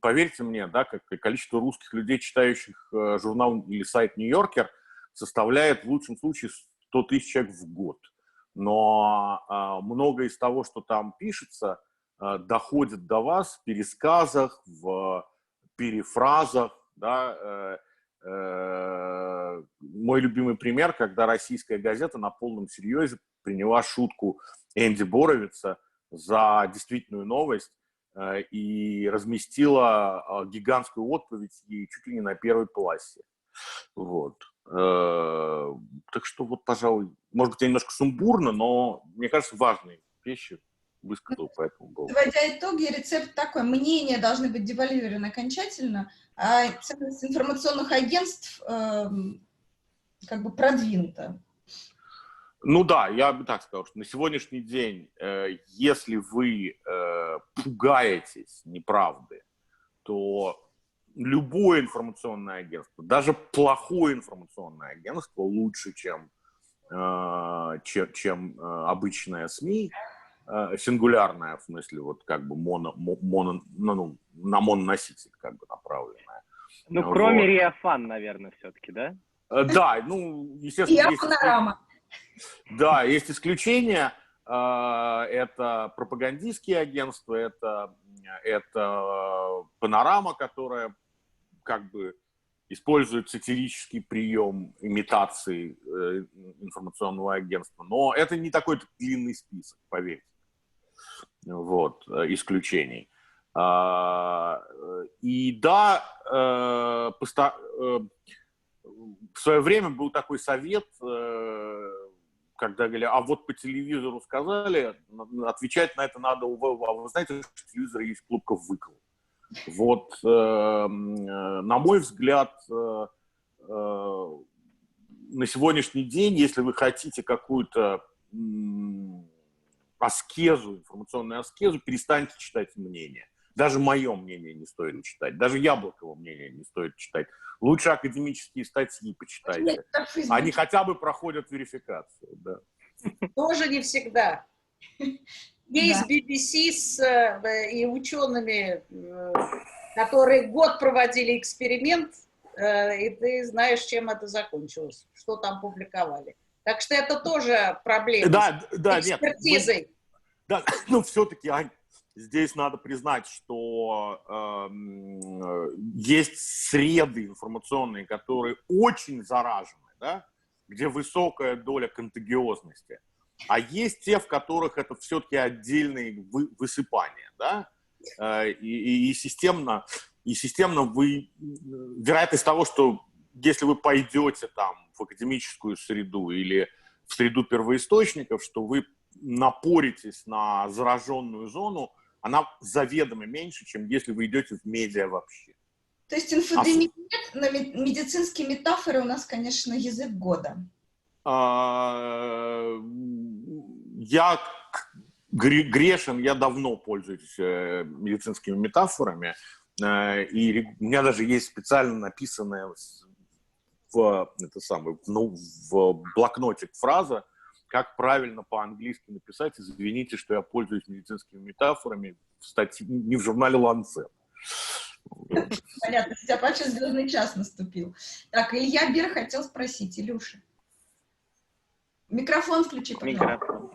Поверьте мне, да, как количество русских людей, читающих журнал или сайт «Нью-Йоркер», составляет в лучшем случае 100 тысяч человек в год. Но многое из того, что там пишется, доходит до вас в пересказах, в перефразах. Да. Мой любимый пример, когда российская газета на полном серьезе приняла шутку Энди Боровица за действительную новость и разместила гигантскую отповедь ей чуть ли не на первой полосе. Вот. Так что вот, пожалуй, может быть, я немножко сумбурно, но, мне кажется, важные вещи высказал по этому поводу. Подводя итоги, рецепт такой: мнения должны быть девальвированы окончательно, а ценность информационных агентств как бы продвинута. Ну да, я бы так сказал, что на сегодняшний день, если вы пугаетесь неправды, то любое информационное агентство, даже плохое информационное агентство лучше, чем обычная СМИ, сингулярная, в смысле, вот как бы на мононоситель как бы направленная. Ну, кроме Риафан, наверное, все-таки, да? Да, ну, естественно, есть Панорама. Да, есть исключения. Это пропагандистские агентства, это Панорама, которая как бы использует сатирический прием имитации информационного агентства. Но это не такой длинный список, поверьте. Вот, исключений. И да, в свое время был такой совет, когда говорили, а вот по телевизору сказали, отвечать на это надо, а вы знаете, что в телевизоре есть кнопка «выкл». Вот, на мой взгляд, на сегодняшний день, если вы хотите какую-то аскезу, информационную аскезу, перестаньте читать мнение. Даже мое мнение не стоит читать, даже Яблоково мнение не стоит читать. Лучше академические статьи почитайте. Они хотя бы проходят верификацию. Да. Тоже не всегда. Есть BBC и учеными, которые год проводили эксперимент, и ты знаешь, чем это закончилось, что там публиковали. Так что это тоже проблема Да, с экспертизой. нет. Да, но все-таки, Ань, здесь надо признать, что есть среды информационные, которые очень заражены, да, где высокая доля контагиозности. А есть те, в которых это все-таки отдельные высыпания, да, и системно вероятность того, что если вы пойдете там в академическую среду или в среду первоисточников, что вы напоритесь на зараженную зону, она заведомо меньше, чем если вы идете в медиа вообще. То есть инфодемии нет, но медицинские метафоры у нас, конечно, язык года. Я грешен, я давно пользуюсь медицинскими метафорами, и у меня даже есть специально написанная в блокнотик фраза, как правильно по-английски написать: извините, что я пользуюсь медицинскими метафорами, в статье, не в журнале Lancet. Понятно, у тебя почти звездный час наступил. Так, Илья Бир хотел спросить, Илюша. Микрофон включи, пожалуйста. Микрофон.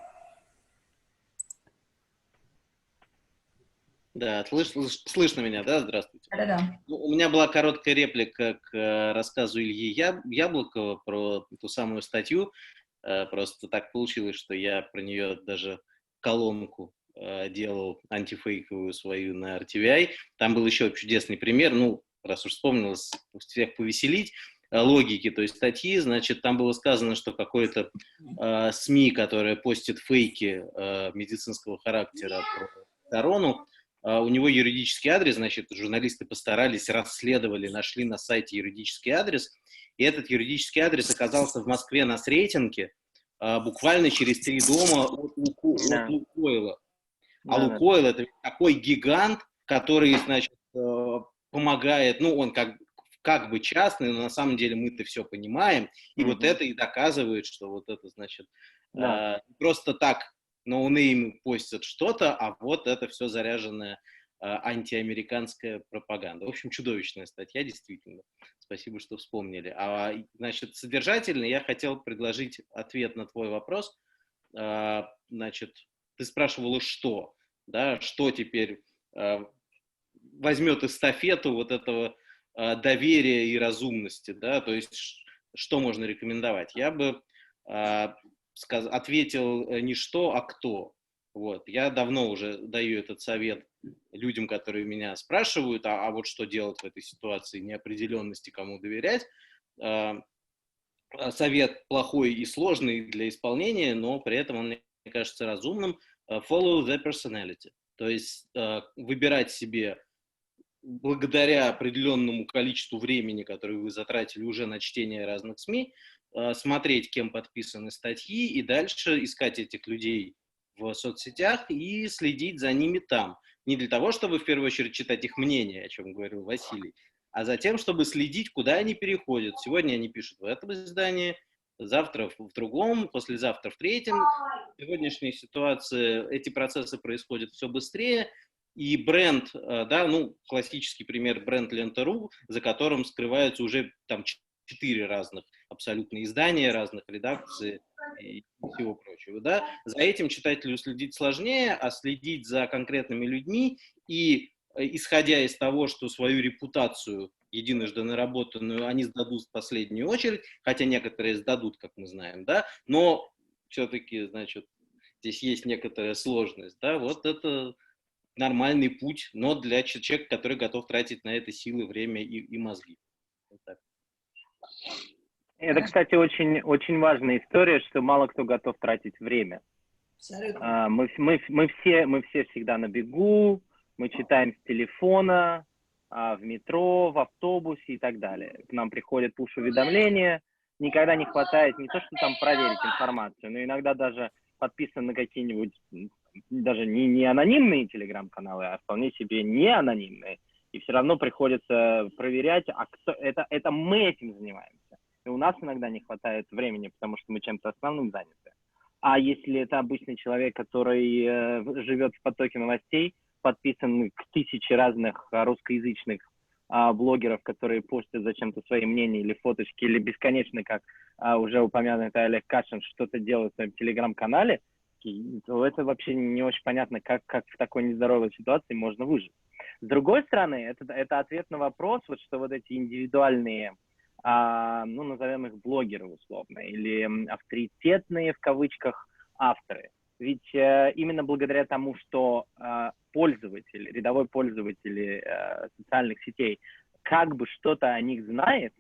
Да, слышно меня, да? Здравствуйте. Да-да. У меня была короткая реплика к рассказу Ильи Яблокова про ту самую статью. Просто так получилось, что я про нее даже колонку делал антифейковую свою на RTVI. Там был еще чудесный пример, ну, раз уж вспомнилось, всех повеселить, логики той статьи. Значит, там было сказано, что какой-то СМИ, которая постит фейки медицинского характера про корону, у него юридический адрес, значит, журналисты постарались, расследовали, нашли на сайте юридический адрес, и этот юридический адрес оказался в Москве на Сретенке, буквально через 3 дома от Лукойла. Лукойл — это такой гигант, который, значит, помогает, ну, он как бы частный, но на самом деле мы-то все понимаем, и вот это и доказывает, что вот это, значит, просто так ноунеймы постят что-то, а вот это все заряженная антиамериканская пропаганда. В общем, чудовищная статья, действительно. Спасибо, что вспомнили. Значит, содержательно я хотел предложить ответ на твой вопрос. Значит, ты спрашивала, что? Да, что теперь возьмет эстафету вот этого доверия и разумности, да, то есть что можно рекомендовать? Я бы ответил не что, а кто. Вот. Я давно уже даю этот совет людям, которые меня спрашивают, а вот что делать в этой ситуации неопределенности, кому доверять. Совет плохой и сложный для исполнения, но при этом он, мне кажется, разумным. Follow the personality. То есть выбирать себе благодаря определенному количеству времени, которое вы затратили уже на чтение разных СМИ, смотреть, кем подписаны статьи, и дальше искать этих людей в соцсетях и следить за ними там. Не для того, чтобы в первую очередь читать их мнение, о чем говорил Василий, а за тем, чтобы следить, куда они переходят. Сегодня они пишут в этом издании, завтра в другом, послезавтра в третьем. В сегодняшней ситуации эти процессы происходят все быстрее, и бренд, да, ну, классический пример, бренд Лента.ру, за которым скрываются уже там 4 разных абсолютно издания, разных редакций и всего прочего, да. За этим читателю следить сложнее, а следить за конкретными людьми и, исходя из того, что свою репутацию, единожды наработанную, они сдадут в последнюю очередь, хотя некоторые сдадут, как мы знаем, да, но все-таки, значит, здесь есть некоторая сложность, да, вот это нормальный путь, но для человека, который готов тратить на это силы, время и мозги. Вот так. Это, кстати, очень, очень важная история, что мало кто готов тратить время. Мы все всегда на бегу, мы читаем с телефона, в метро, в автобусе и так далее. К нам приходят пуш-уведомления, никогда не хватает не то, что там проверить информацию, но иногда даже подписан на какие-нибудь, даже не анонимные телеграм-каналы, а вполне себе не анонимные. И все равно приходится проверять, а кто это мы этим занимаемся. И у нас иногда не хватает времени, потому что мы чем-то основным заняты. А если это обычный человек, который живет в потоке новостей, подписан к 1000 разных русскоязычных блогеров, которые постят зачем-то свои мнения или фоточки, или бесконечно, как уже упомянутый Олег Кашин, что-то делает в своем телеграм-канале, то это вообще не очень понятно, как в такой нездоровой ситуации можно выжить. С другой стороны, это ответ на вопрос, вот что вот эти индивидуальные, ну, назовем их блогеры условно, или авторитетные, в кавычках, авторы. Ведь именно благодаря тому, что пользователь, рядовой пользователь социальных сетей как бы что-то о них знает,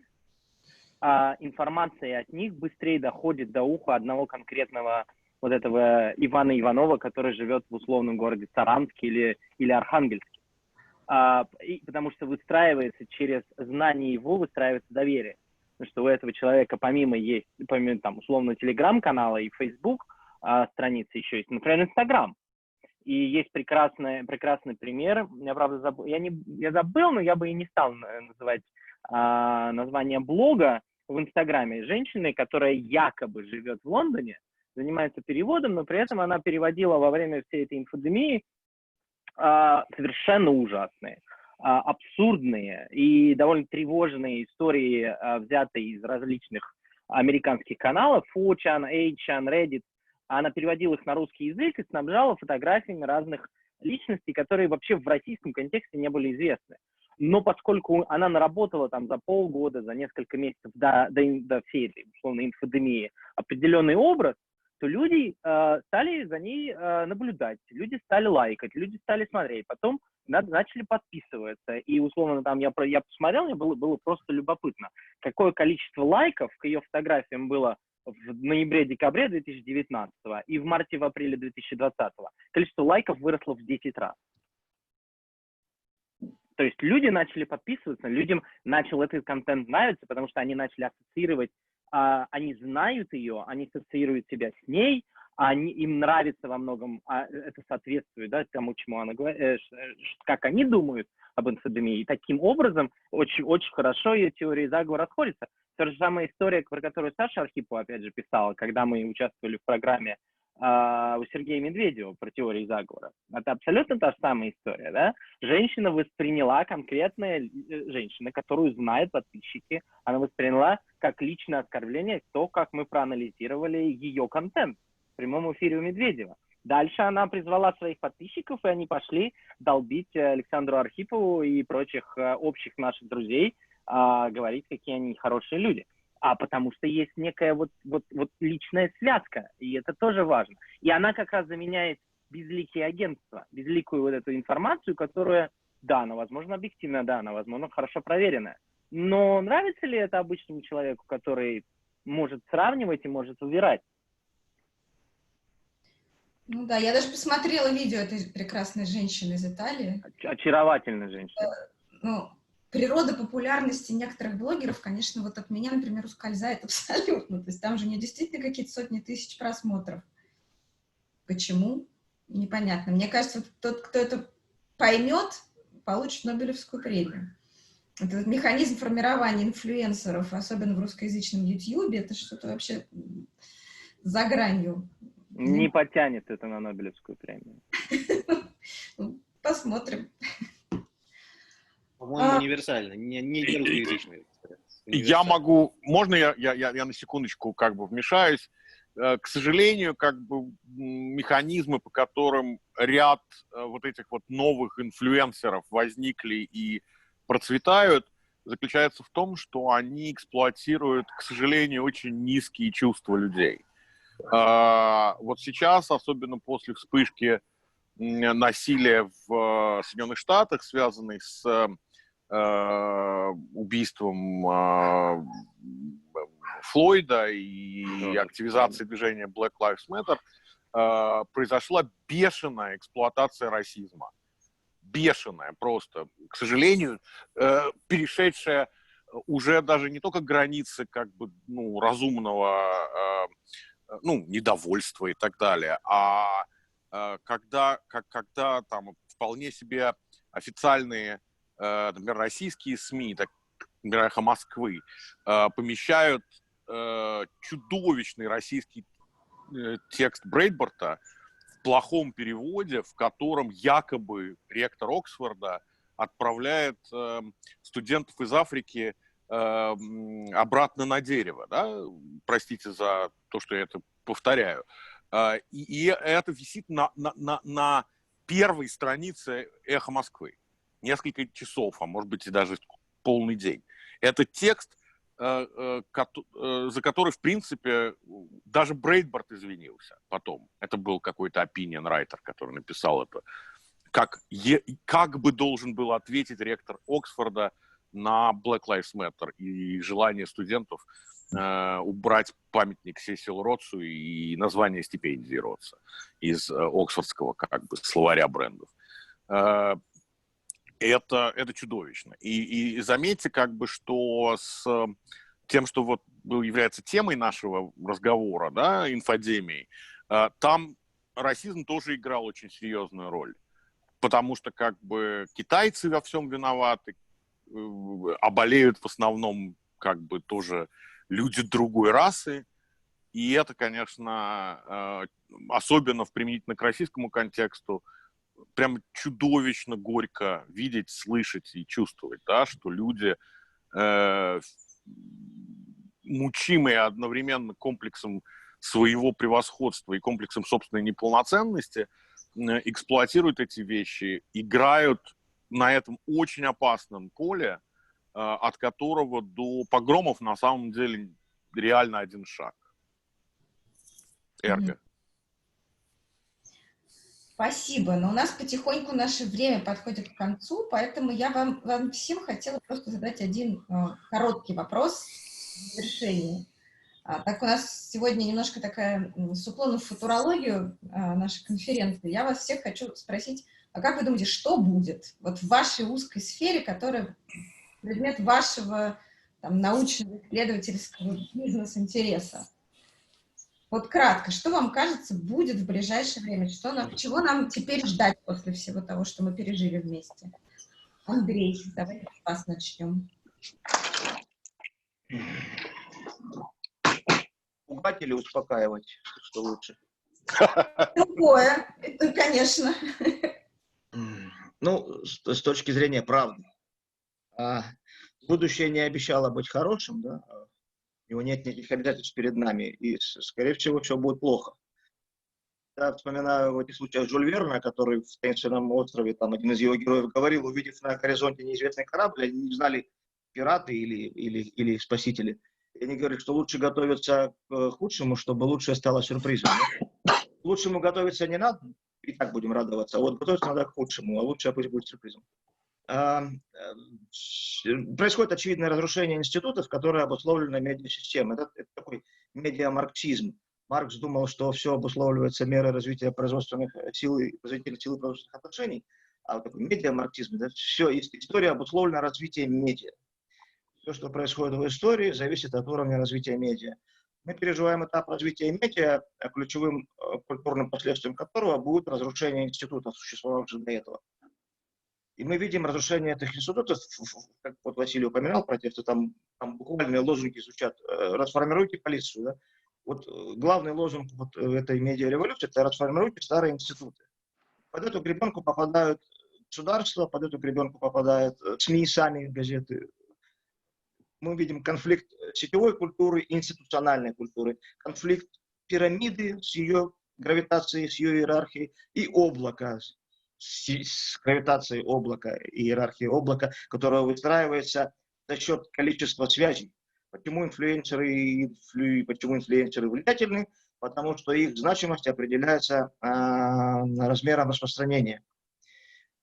информация от них быстрее доходит до уха одного конкретного вот этого Ивана Иванова, который живет в условном городе Саранске или Архангельске. Потому что выстраивается через знание его, выстраивается доверие. Потому что у этого человека помимо там, условно, телеграм-канала и Facebook страницы еще есть, например, Инстаграм. И есть прекрасный пример. Я, правда, забыл, я забыл, но я бы и не стал называть название блога в Инстаграме. Женщины, которая якобы живет в Лондоне, занимается переводом, но при этом она переводила во время всей этой инфодемии совершенно ужасные, абсурдные и довольно тревожные истории, взятые из различных американских каналов, 4chan, 8chan, Reddit. Она переводила их на русский язык и снабжала фотографиями разных личностей, которые вообще в российском контексте не были известны. Но поскольку она наработала там за полгода, за несколько месяцев до всей этой, условно, инфодемии определенный образ, то люди стали за ней наблюдать, люди стали лайкать, люди стали смотреть, потом начали подписываться. И, условно, там я посмотрел, мне было просто любопытно, какое количество лайков к ее фотографиям было в ноябре-декабре 2019 и в марте-апреле 2020. Количество лайков выросло в 10 раз. То есть люди начали подписываться, людям начал этот контент нравиться, потому что они начали ассоциировать, они знают ее, они ассоциируют себя с ней, им нравится во многом, это соответствует, да, тому, чему она говорит, как они думают об инфодемии. И таким образом очень, очень хорошо ее теория заговора расходится. Та же самая история, про которую Саша Архипова, опять же, писала, когда мы участвовали в программе у Сергея Медведева про теории заговора. Это абсолютно та же самая история, да? Женщина восприняла, конкретная женщина, которую знают подписчики, она восприняла как личное оскорбление то, как мы проанализировали ее контент в прямом эфире у Медведева. Дальше она призвала своих подписчиков, и они пошли долбить Александру Архипову и прочих общих наших друзей, говорить, какие они хорошие люди. Потому что есть некая вот личная связка, и это тоже важно. И она как раз заменяет безликие агентства, безликую вот эту информацию, которая, да, она, возможно, объективная, да, она, возможно, хорошо проверенная. Но нравится ли это обычному человеку, который может сравнивать и может выбирать? Ну да, я даже посмотрела видео этой прекрасной женщины из Италии. Очаровательная женщина. Ну, природа популярности некоторых блогеров, конечно, вот от меня, например, ускользает абсолютно. То есть там же не действительно какие-то сотни тысяч просмотров. Почему? Непонятно. Мне кажется, вот тот, кто это поймет, получит Нобелевскую премию. Этот механизм формирования инфлюенсеров, особенно в русскоязычном YouTube, это что-то вообще за гранью. Не потянет это на Нобелевскую премию. Посмотрим. По-моему, универсально, не русскоязычный. Я могу, можно я на секундочку как бы вмешаюсь? К сожалению, как бы механизмы, по которым ряд вот этих вот новых инфлюенсеров возникли и процветают, заключается в том, что они эксплуатируют, к сожалению, очень низкие чувства людей. Вот сейчас, особенно после вспышки насилия в Соединенных Штатах, связанной с убийством Флойда и активизацией движения Black Lives Matter, произошла бешеная эксплуатация расизма. Бешеная просто, к сожалению, перешедшая уже даже не только границы как бы, ну, разумного недовольства и так далее, а когда там вполне себе официальные, например, российские СМИ, так, например, «Эхо Москвы», помещают чудовищный российский текст Брейдборта в плохом переводе, в котором якобы ректор Оксфорда отправляет студентов из Африки обратно на дерево. Да? Простите за то, что я это повторяю. И это висит на первой странице «Эхо Москвы». Несколько часов, а может быть и даже полный день. Это текст, за который, в принципе, даже Брейдборт извинился потом. Это был какой-то opinion writer, который написал это. Как бы должен был ответить ректор Оксфорда на Black Lives Matter и желание студентов убрать памятник Сесил Ротсу и название стипендии Ротса из оксфордского как бы словаря брендов. Это чудовищно. И заметьте, как бы, что с тем, что вот является темой нашего разговора, да, инфодемией, там расизм тоже играл очень серьезную роль. Потому что как бы китайцы во всем виноваты, а болеют в основном как бы тоже люди другой расы. И это, конечно, особенно применительно к российскому контексту, прям чудовищно горько видеть, слышать и чувствовать, да, что люди, мучимые одновременно комплексом своего превосходства и комплексом собственной неполноценности, эксплуатируют эти вещи, играют на этом очень опасном поле, от которого до погромов на самом деле реально один шаг. Эрго. Спасибо, но у нас потихоньку наше время подходит к концу, поэтому я вам всем хотела просто задать один короткий вопрос в завершении. Так у нас сегодня немножко такая с уклоном в футурологию наша конференция. Я вас всех хочу спросить, а как вы думаете, что будет вот в вашей узкой сфере, которая предмет вашего там, научного исследовательского бизнес-интереса? Вот кратко, что вам кажется будет в ближайшее время? Чего нам теперь ждать после всего того, что мы пережили вместе? Андрей, давайте с вас начнем. Пугать или успокаивать, что лучше? Другое, конечно. Ну, с точки зрения правды. Будущее не обещало быть хорошим, да? У него нет никаких обязательств перед нами, и, скорее всего, все будет плохо. Я вспоминаю в этих случаях Жюль Верна, который в «Таинственном острове», там один из его героев говорил, увидев на горизонте неизвестный корабль, они не знали, пираты или спасители. И они говорят, что лучше готовиться к худшему, чтобы лучшее стало сюрпризом. К лучшему готовиться не надо, и так будем радоваться, а вот готовиться надо к худшему, а лучшее пусть будет сюрпризом. Происходит очевидное разрушение институтов, которые обусловлены медиасистемой. Это такой медиамарксизм. Маркс думал, что все обусловливается мерой развития производственных сил и развития сил производственных отношений, а вот такой медиамарксизм, да, все, история обусловлена развитием медиа. Все, что происходит в истории, зависит от уровня развития медиа. Мы переживаем этап развития медиа, ключевым культурным последствием которого будет разрушение институтов, существовавших до этого. И мы видим разрушение этих институтов, как вот Василий упоминал, протесты, там буквальные лозунги звучат: «Расформируйте полицию». Да? Вот главный лозунг вот этой медиареволюции – это «Расформируйте старые институты». Под эту гребенку попадают государства, под эту гребенку попадают СМИ, сами газеты. Мы видим конфликт сетевой культуры и институциональной культуры, конфликт пирамиды с ее гравитацией, с ее иерархией и облака, с гравитацией облака и иерархией облака, которая выстраивается за счет количества связей. Почему инфлюенсеры влиятельны? Потому что их значимость определяется размером распространения.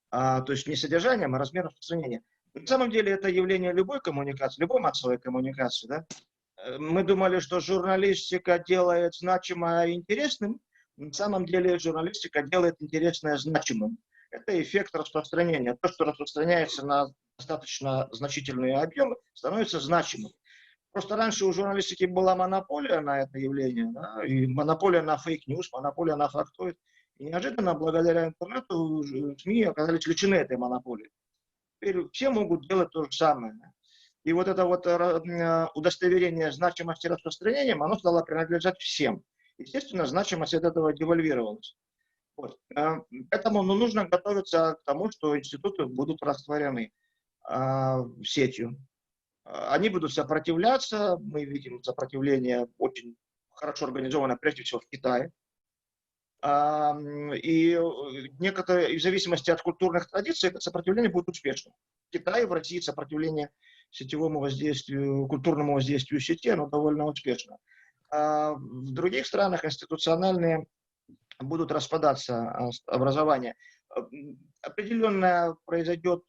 То есть не содержанием, а размером распространения. На самом деле это явление любой коммуникации, любой массовой коммуникации. Да? Мы думали, что журналистика делает значимое интересным. На самом деле журналистика делает интересное значимым. Это эффект распространения. То, что распространяется на достаточно значительные объемы, становится значимым. Просто раньше у журналистики была монополия на это явление, да? И монополия на фейк-ньюс, монополия на фактоид. И неожиданно, благодаря интернету, СМИ оказались лишены этой монополии. Теперь все могут делать то же самое. И вот это вот удостоверение значимости распространением, оно стало принадлежать всем. естественно, значимость от этого девальвировалась. Вот. Поэтому нужно готовиться к тому, что институты будут растворены сетью. Они будут сопротивляться, мы видим сопротивление очень хорошо организовано, прежде всего, в Китае. И некоторые, в зависимости от культурных традиций, это сопротивление будет успешным. В Китае, в России сопротивление сетевому воздействию, культурному воздействию сети, оно довольно успешно. В других странах институциональные будут распадаться образования. Определенно произойдет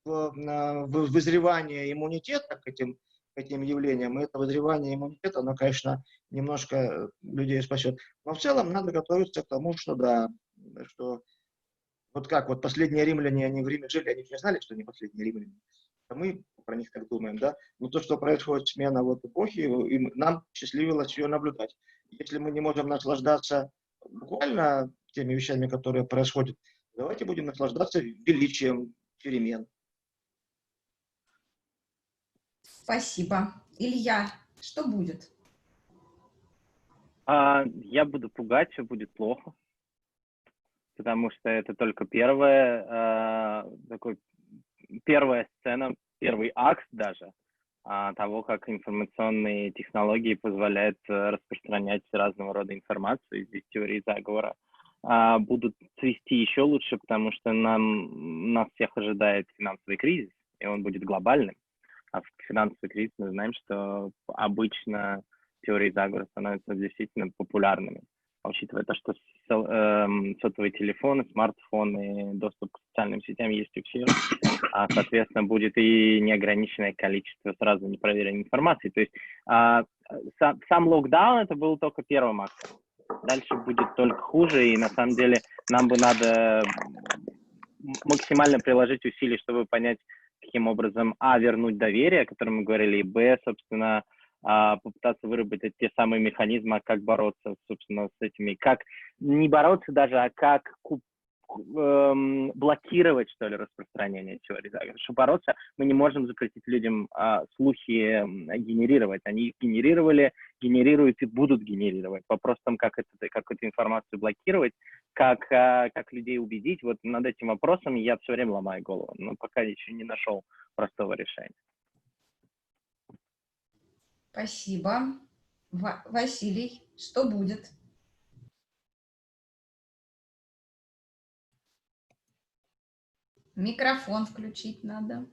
вызревание иммунитета к этим явлениям. И это вызревание иммунитета, оно, конечно, немножко людей спасет. Но в целом надо готовиться к тому, что да, что вот как вот последние римляне, они в Риме жили, они не знали, что они последние римляне. А мы про них так думаем, да. Но то, что происходит смена вот эпохи, и нам счастливилось ее наблюдать. Если мы не можем наслаждаться буквально теми вещами, которые происходят, давайте будем наслаждаться величием перемен. Спасибо. Илья, что будет? Я буду пугать, все будет плохо, потому что это только первая сцена, первый акт даже того, как информационные технологии позволяют распространять разного рода информацию. Здесь теории заговора будут цвести еще лучше, потому что нас всех ожидает финансовый кризис, и он будет глобальным. А в финансовый кризис мы знаем, что обычно теории заговора становятся действительно популярными. Учитывая то, что сотовые телефоны, смартфоны, доступ к социальным сетям есть у всех, соответственно, будет и неограниченное количество сразу непроверенной информации. То есть сам локдаун это был только первым актом. Дальше будет только хуже, и на самом деле нам бы надо максимально приложить усилий, чтобы понять, каким образом, вернуть доверие, о котором мы говорили, и, б, собственно, попытаться выработать те самые механизмы, как бороться, собственно, с этими, как не бороться даже, а как блокировать, что ли, распространение теории заговора. Чтобы бороться, мы не можем запретить людям слухи генерировать. Они их генерировали, генерируют и будут генерировать. Вопрос в том, как эту информацию блокировать, как людей убедить. Вот над этим вопросом я все время ломаю голову, но пока еще не нашел простого решения. Спасибо. Василий, что будет? Микрофон включить надо.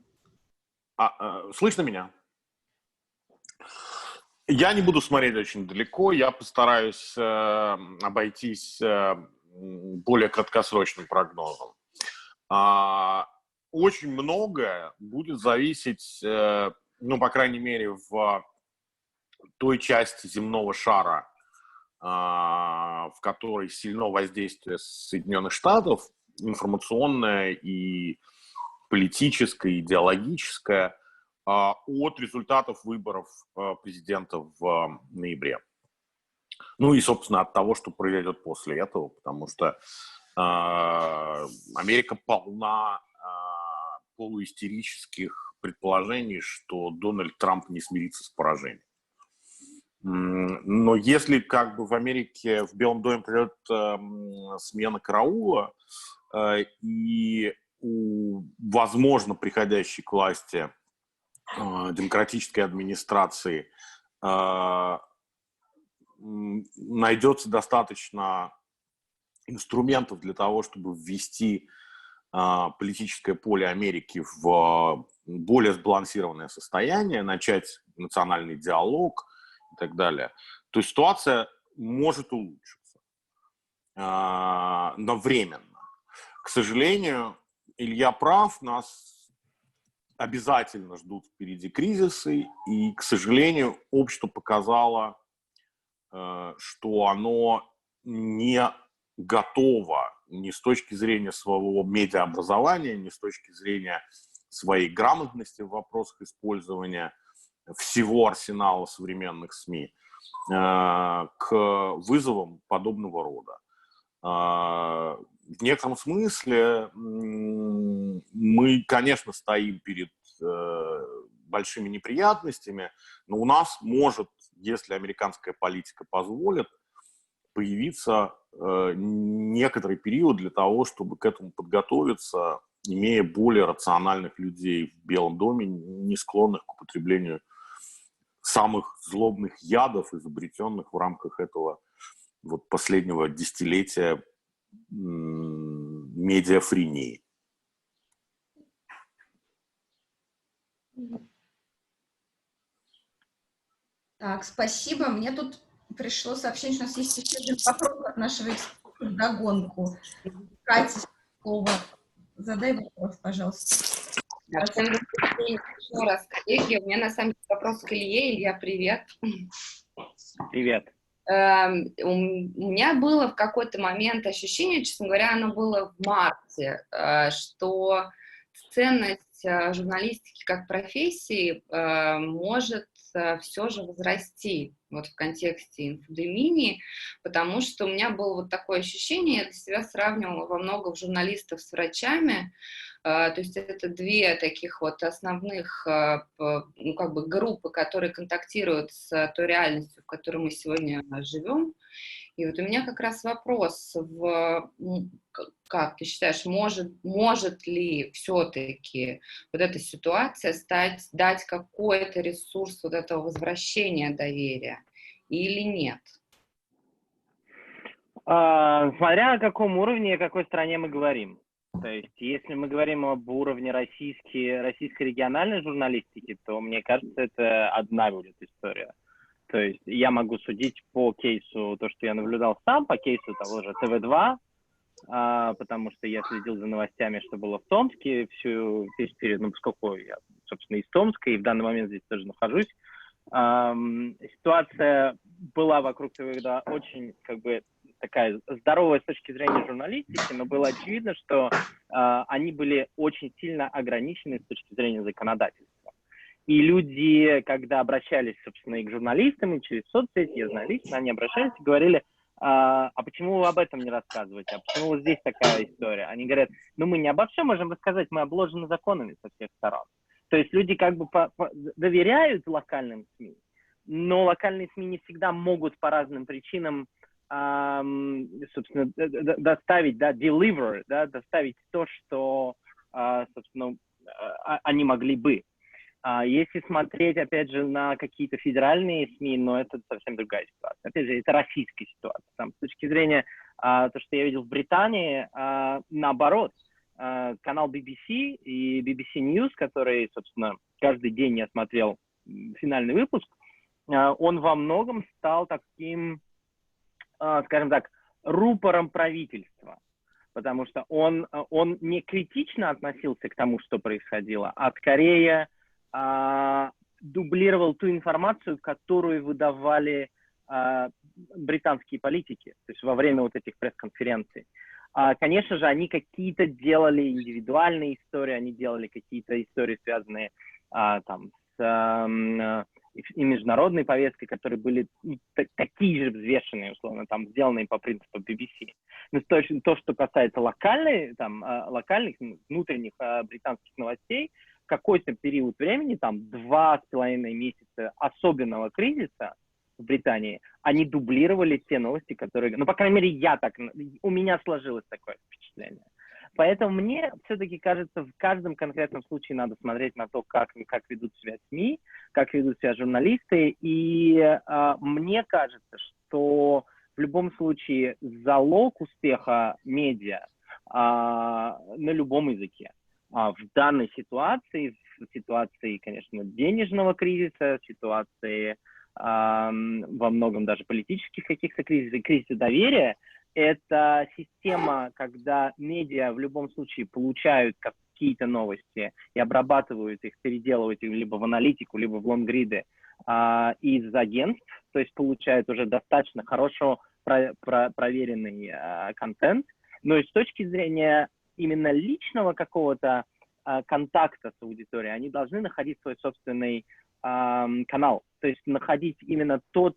Слышно меня? Я не буду смотреть очень далеко, я постараюсь обойтись более краткосрочным прогнозом. Очень многое будет зависеть, по крайней мере, в той части земного шара, в которой сильно воздействие Соединенных Штатов, информационное и политическое, идеологическое, от результатов выборов президента в ноябре. Ну и, собственно, от того, что произойдет после этого, потому что Америка полна полуистерических предположений, что Дональд Трамп не смирится с поражением. Но если как бы в Америке, в Белом доме придет смена караула, и у, возможно, приходящей к власти демократической администрации найдется достаточно инструментов для того, чтобы ввести политическое поле Америки в более сбалансированное состояние, начать национальный диалог и так далее, то ситуация может улучшиться, но временно. К сожалению, Илья прав, нас обязательно ждут впереди кризисы, и, к сожалению, общество показало, что оно не готово ни с точки зрения своего медиаобразования, ни с точки зрения своей грамотности в вопросах использования всего арсенала современных СМИ к вызовам подобного рода. В некотором смысле мы, конечно, стоим перед большими неприятностями, но у нас может, если американская политика позволит, появиться некоторый период для того, чтобы к этому подготовиться, имея более рациональных людей в Белом доме, не склонных к употреблению самых злобных ядов, изобретенных в рамках этого вот последнего десятилетия медиафрении. Так, спасибо. Мне тут пришло сообщение, что у нас есть еще один вопрос от нашего эксперта вдогонку. Катя, слово. Задай вопрос, пожалуйста. Всем добрый день еще раз, коллеги. У меня на самом деле вопрос к Илье. Илья, привет. Привет. У меня было в какой-то момент ощущение, честно говоря, оно было в марте, что ценность журналистики как профессии может все же возрасти вот в контексте инфодемии, потому что у меня было вот такое ощущение, я для себя сравнивала во многом журналистов с врачами, то есть это две таких вот основных, ну, как бы группы, которые контактируют с той реальностью, в которой мы сегодня живем. И вот у меня как раз вопрос, как ты считаешь, может ли все-таки вот эта ситуация дать какой-то ресурс вот этого возвращения доверия или нет? Смотря о каком уровне и о какой стране мы говорим. То есть, если мы говорим об уровне российской региональной журналистики, то, мне кажется, это одна будет история. То есть, я могу судить по кейсу, то, что я наблюдал сам, по кейсу того же ТВ-2, потому что я следил за новостями, что было в Томске, весь период, ну, поскольку я, собственно, из Томска, и в данный момент здесь тоже нахожусь. Ситуация была вокруг ТВ-2 очень, как бы, такая здоровая с точки зрения журналистики, но было очевидно, что они были очень сильно ограничены с точки зрения законодательства. И люди, когда обращались, собственно, и к журналистам, и через соцсети, я знаю лично, они обращались и говорили, а почему вы об этом не рассказываете, а почему вот здесь такая история? Они говорят, ну мы не обо всем можем рассказать, мы обложены законами со всех сторон. То есть люди как бы доверяют локальным СМИ, но локальные СМИ не всегда могут по разным причинам собственно, доставить, да, deliver, да, доставить то, что, собственно, они могли бы. Если смотреть, опять же, на какие-то федеральные СМИ, но это совсем другая ситуация. Опять же, это российская ситуация. Там, с точки зрения то, что я видел в Британии, наоборот, канал BBC и BBC News, который, собственно, каждый день я смотрел финальный выпуск, он во многом стал таким, скажем так, рупором правительства, потому что он не критично относился к тому, что происходило, а скорее дублировал ту информацию, которую выдавали британские политики, то есть во время вот этих пресс-конференций. Конечно же, они какие-то делали индивидуальные истории, они делали какие-то истории, связанные там с и международной повесткой, которые были такие же взвешенные, условно, там, сделанные по принципу BBC. Но то, что касается локальных, внутренних британских новостей, в какой-то период времени, там, 2,5 месяца особенного кризиса в Британии, они дублировали те новости, которые... Ну, по крайней мере, у меня сложилось такое впечатление. Поэтому мне все-таки кажется, в каждом конкретном случае надо смотреть на то, как ведут себя СМИ, как ведут себя журналисты. И мне кажется, что в любом случае залог успеха медиа на любом языке в данной ситуации, в ситуации, конечно, денежного кризиса, в ситуации во многом даже политических каких-то кризисов, кризиса доверия, это система, когда медиа в любом случае получают какие-то новости и обрабатывают их, переделывают их либо в аналитику, либо в лонгриды из агентств, то есть получают уже достаточно хорошо проверенный контент. Но и с точки зрения именно личного какого-то контакта с аудиторией, они должны находить свой собственный канал, то есть находить именно ту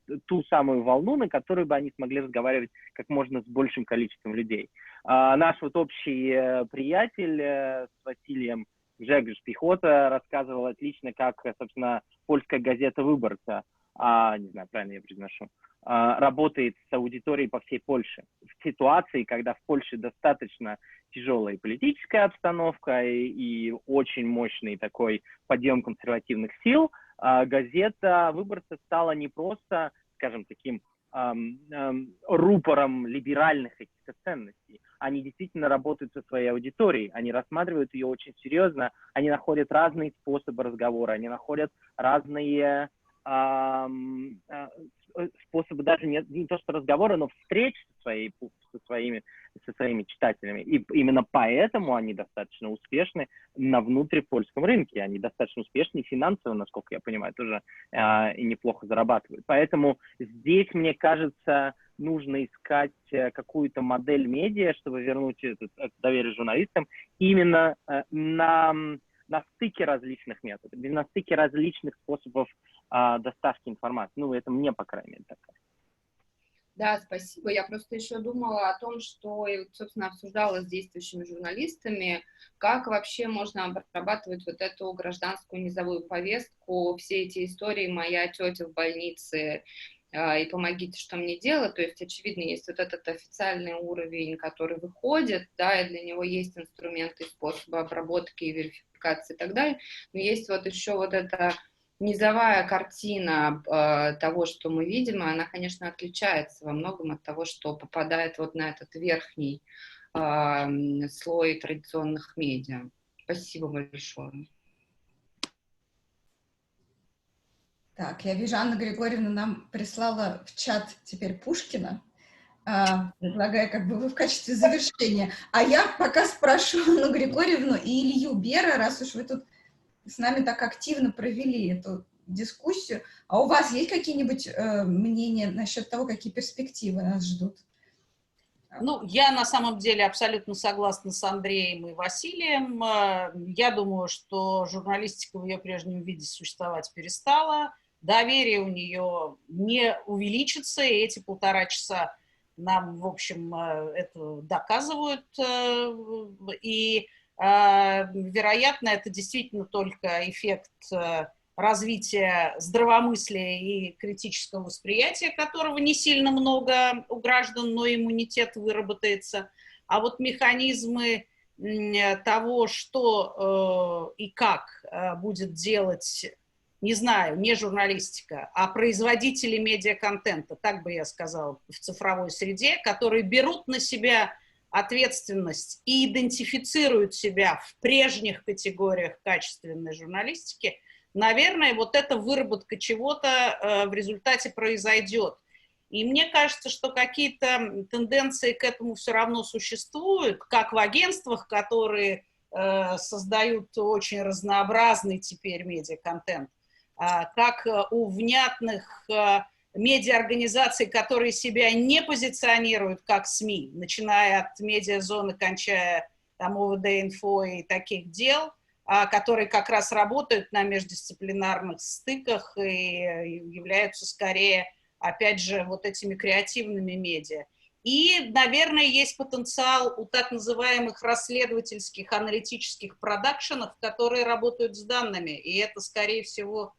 самую волну, на которой бы они смогли разговаривать как можно с большим количеством людей. Наш вот общий приятель с Василием Жегош Пехота рассказывал отлично, как, собственно, польская газета «Выборца» не знаю, правильно я произношу, работает с аудиторией по всей Польше. В ситуации, когда в Польше достаточно тяжелая политическая обстановка и очень мощный такой подъем консервативных сил, газета «Выборцы» стала не просто, скажем, таким рупором либеральных каких-то ценностей. Они действительно работают со своей аудиторией, они рассматривают ее очень серьезно, они находят разные способы разговора, они находят разные способы даже не то что разговора, но встреч со своими читателями. И именно поэтому они достаточно успешны на внутрипольском рынке. Они достаточно успешны финансово, насколько я понимаю, тоже и неплохо зарабатывают. Поэтому здесь, мне кажется, нужно искать какую-то модель медиа, чтобы вернуть это доверие журналистам именно на стыке различных методов, на стыке различных способов доставки информации. Ну, это мне, по крайней мере, так кажется. Да, спасибо. Я просто еще думала о том, что, собственно, обсуждала с действующими журналистами, как вообще можно обрабатывать вот эту гражданскую низовую повестку, все эти истории «Моя тетя в больнице», и «Помогите, что мне делать». То есть, очевидно, есть вот этот официальный уровень, который выходит, да, и для него есть инструменты, способы обработки, верификации и так далее. Но есть вот еще вот эта низовая картина того, что мы видим, и она, конечно, отличается во многом от того, что попадает вот на этот верхний слой традиционных медиа. Спасибо большое. Так, я вижу, Анна Григорьевна нам прислала в чат теперь Пушкина, предлагая как бы вы в качестве завершения. А я пока спрошу Анну Григорьевну и Илью Бера, раз уж вы тут с нами так активно провели эту дискуссию. А у вас есть какие-нибудь мнения насчет того, какие перспективы нас ждут? Ну, я на самом деле абсолютно согласна с Андреем и Василием. Я думаю, что журналистика в ее прежнем виде существовать перестала. Доверие у нее не увеличится, и эти 1,5 часа нам, в общем, это доказывают. И, вероятно, это действительно только эффект развития здравомыслия и критического восприятия, которого не сильно много у граждан, но иммунитет выработается. А вот механизмы того, что и как будет делать, не знаю, не журналистика, а производители медиаконтента, так бы я сказала, в цифровой среде, которые берут на себя ответственность и идентифицируют себя в прежних категориях качественной журналистики, наверное, вот эта выработка чего-то в результате произойдет. И мне кажется, что какие-то тенденции к этому все равно существуют, как в агентствах, которые создают очень разнообразный теперь медиаконтент, как у внятных медиаорганизаций, которые себя не позиционируют как СМИ, начиная от медиазоны, кончая там ОВД-инфо и таких дел, которые как раз работают на междисциплинарных стыках и являются скорее, опять же, вот этими креативными медиа. И, наверное, есть потенциал у так называемых расследовательских, аналитических продакшенов, которые работают с данными. И это, скорее всего,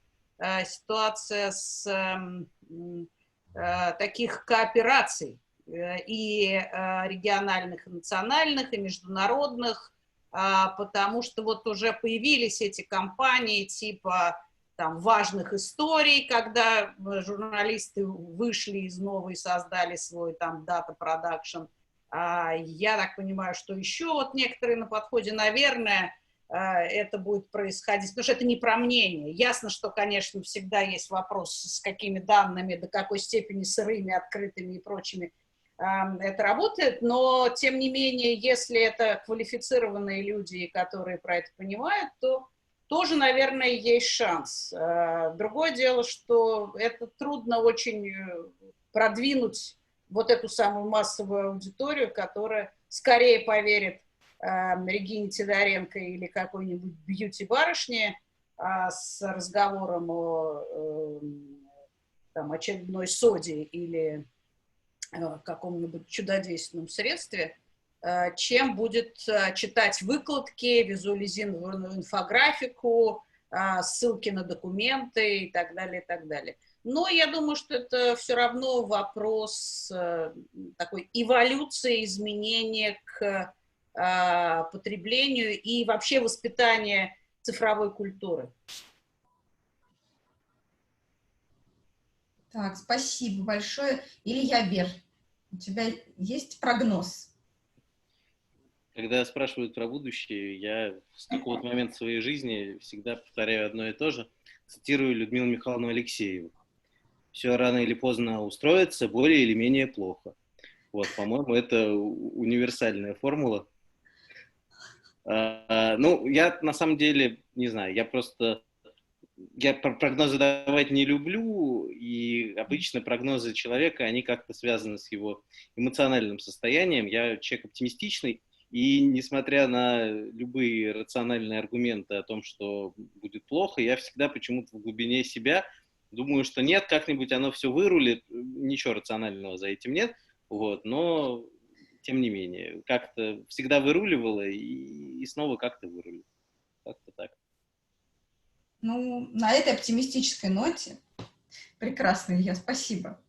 ситуация с таких коопераций и региональных, и национальных, и международных, потому что вот уже появились эти компании типа там важных историй, когда журналисты вышли из новой и создали свой там дата-продакшн. Я так понимаю, что еще вот некоторые на подходе, наверное, это будет происходить, потому что это не про мнение. Ясно, что, конечно, всегда есть вопрос, с какими данными, до какой степени сырыми, открытыми и прочими это работает, но, тем не менее, если это квалифицированные люди, которые про это понимают, то тоже, наверное, есть шанс. Другое дело, что это трудно очень продвинуть вот эту самую массовую аудиторию, которая скорее поверит Регине Тидоренко или какой-нибудь бьюти-барышне с разговором о там, очередной соде или каком-нибудь чудодейственном средстве, чем будет читать выкладки, визуализированную инфографику, ссылки на документы и так далее, и так далее. Но я думаю, что это все равно вопрос такой эволюции, изменения к потреблению и вообще воспитания цифровой культуры. Так, спасибо большое. Илья Бер, у тебя есть прогноз? Когда спрашивают про будущее, я с какого-то момента своей жизни всегда повторяю одно и то же. Цитирую Людмилу Михайловну Алексееву. Все рано или поздно устроится, более или менее плохо. Вот, по-моему, это универсальная формула. Ну, я на самом деле, не знаю, я прогнозы давать не люблю, и обычно прогнозы человека, они как-то связаны с его эмоциональным состоянием. Я человек оптимистичный, и несмотря на любые рациональные аргументы о том, что будет плохо, я всегда почему-то в глубине себя думаю, что нет, как-нибудь оно все вырулит, ничего рационального за этим нет, вот, но тем не менее, как-то всегда выруливало и снова как-то вырулит. Как-то так. Ну, на этой оптимистической ноте. Прекрасно, Илья, спасибо.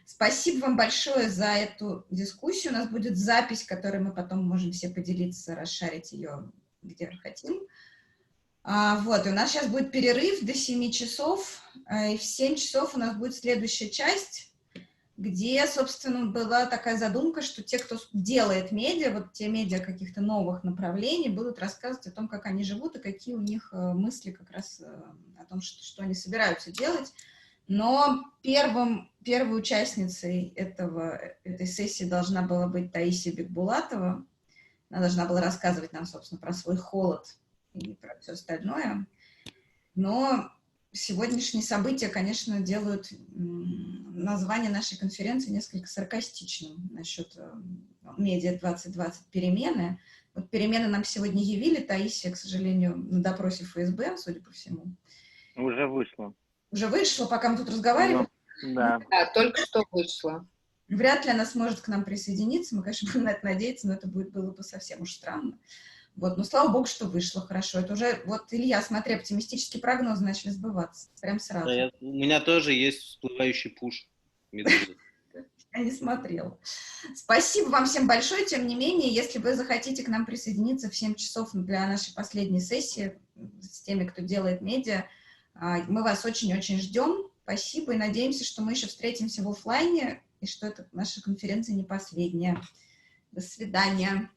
Спасибо вам большое за эту дискуссию. У нас будет запись, которой мы потом можем все поделиться, расшарить ее где хотим. Вот, и у нас сейчас будет перерыв до 7 часов, и в 7 часов у нас будет следующая часть, где, собственно, была такая задумка, что те, кто делает медиа, вот те медиа каких-то новых направлений, будут рассказывать о том, как они живут и какие у них мысли как раз о том, что они собираются делать. Но первой участницей этой сессии должна была быть Таисия Бекбулатова. Она должна была рассказывать нам, собственно, про свой холод и про все остальное. Но сегодняшние события, конечно, делают название нашей конференции несколько саркастичным насчет медиа 2020 перемены. Вот перемены нам сегодня явили. Таисия, к сожалению, на допросе ФСБ, судя по всему. Уже вышло. Уже вышла, пока мы тут разговаривали. Да. Да, только что вышло. Вряд ли она сможет к нам присоединиться. Мы, конечно, будем на это надеяться, но это было бы совсем уж странно. Вот, но слава богу, что вышло хорошо. Это уже, вот, Илья, смотри, оптимистические прогнозы начали сбываться. Прям сразу. Да, у меня тоже есть всплывающий пуш медведя. Я не смотрела. Спасибо вам всем большое. Тем не менее, если вы захотите к нам присоединиться в 7 часов для нашей последней сессии с теми, кто делает медиа, мы вас очень-очень ждем. Спасибо и надеемся, что мы еще встретимся в офлайне и что эта наша конференция не последняя. До свидания.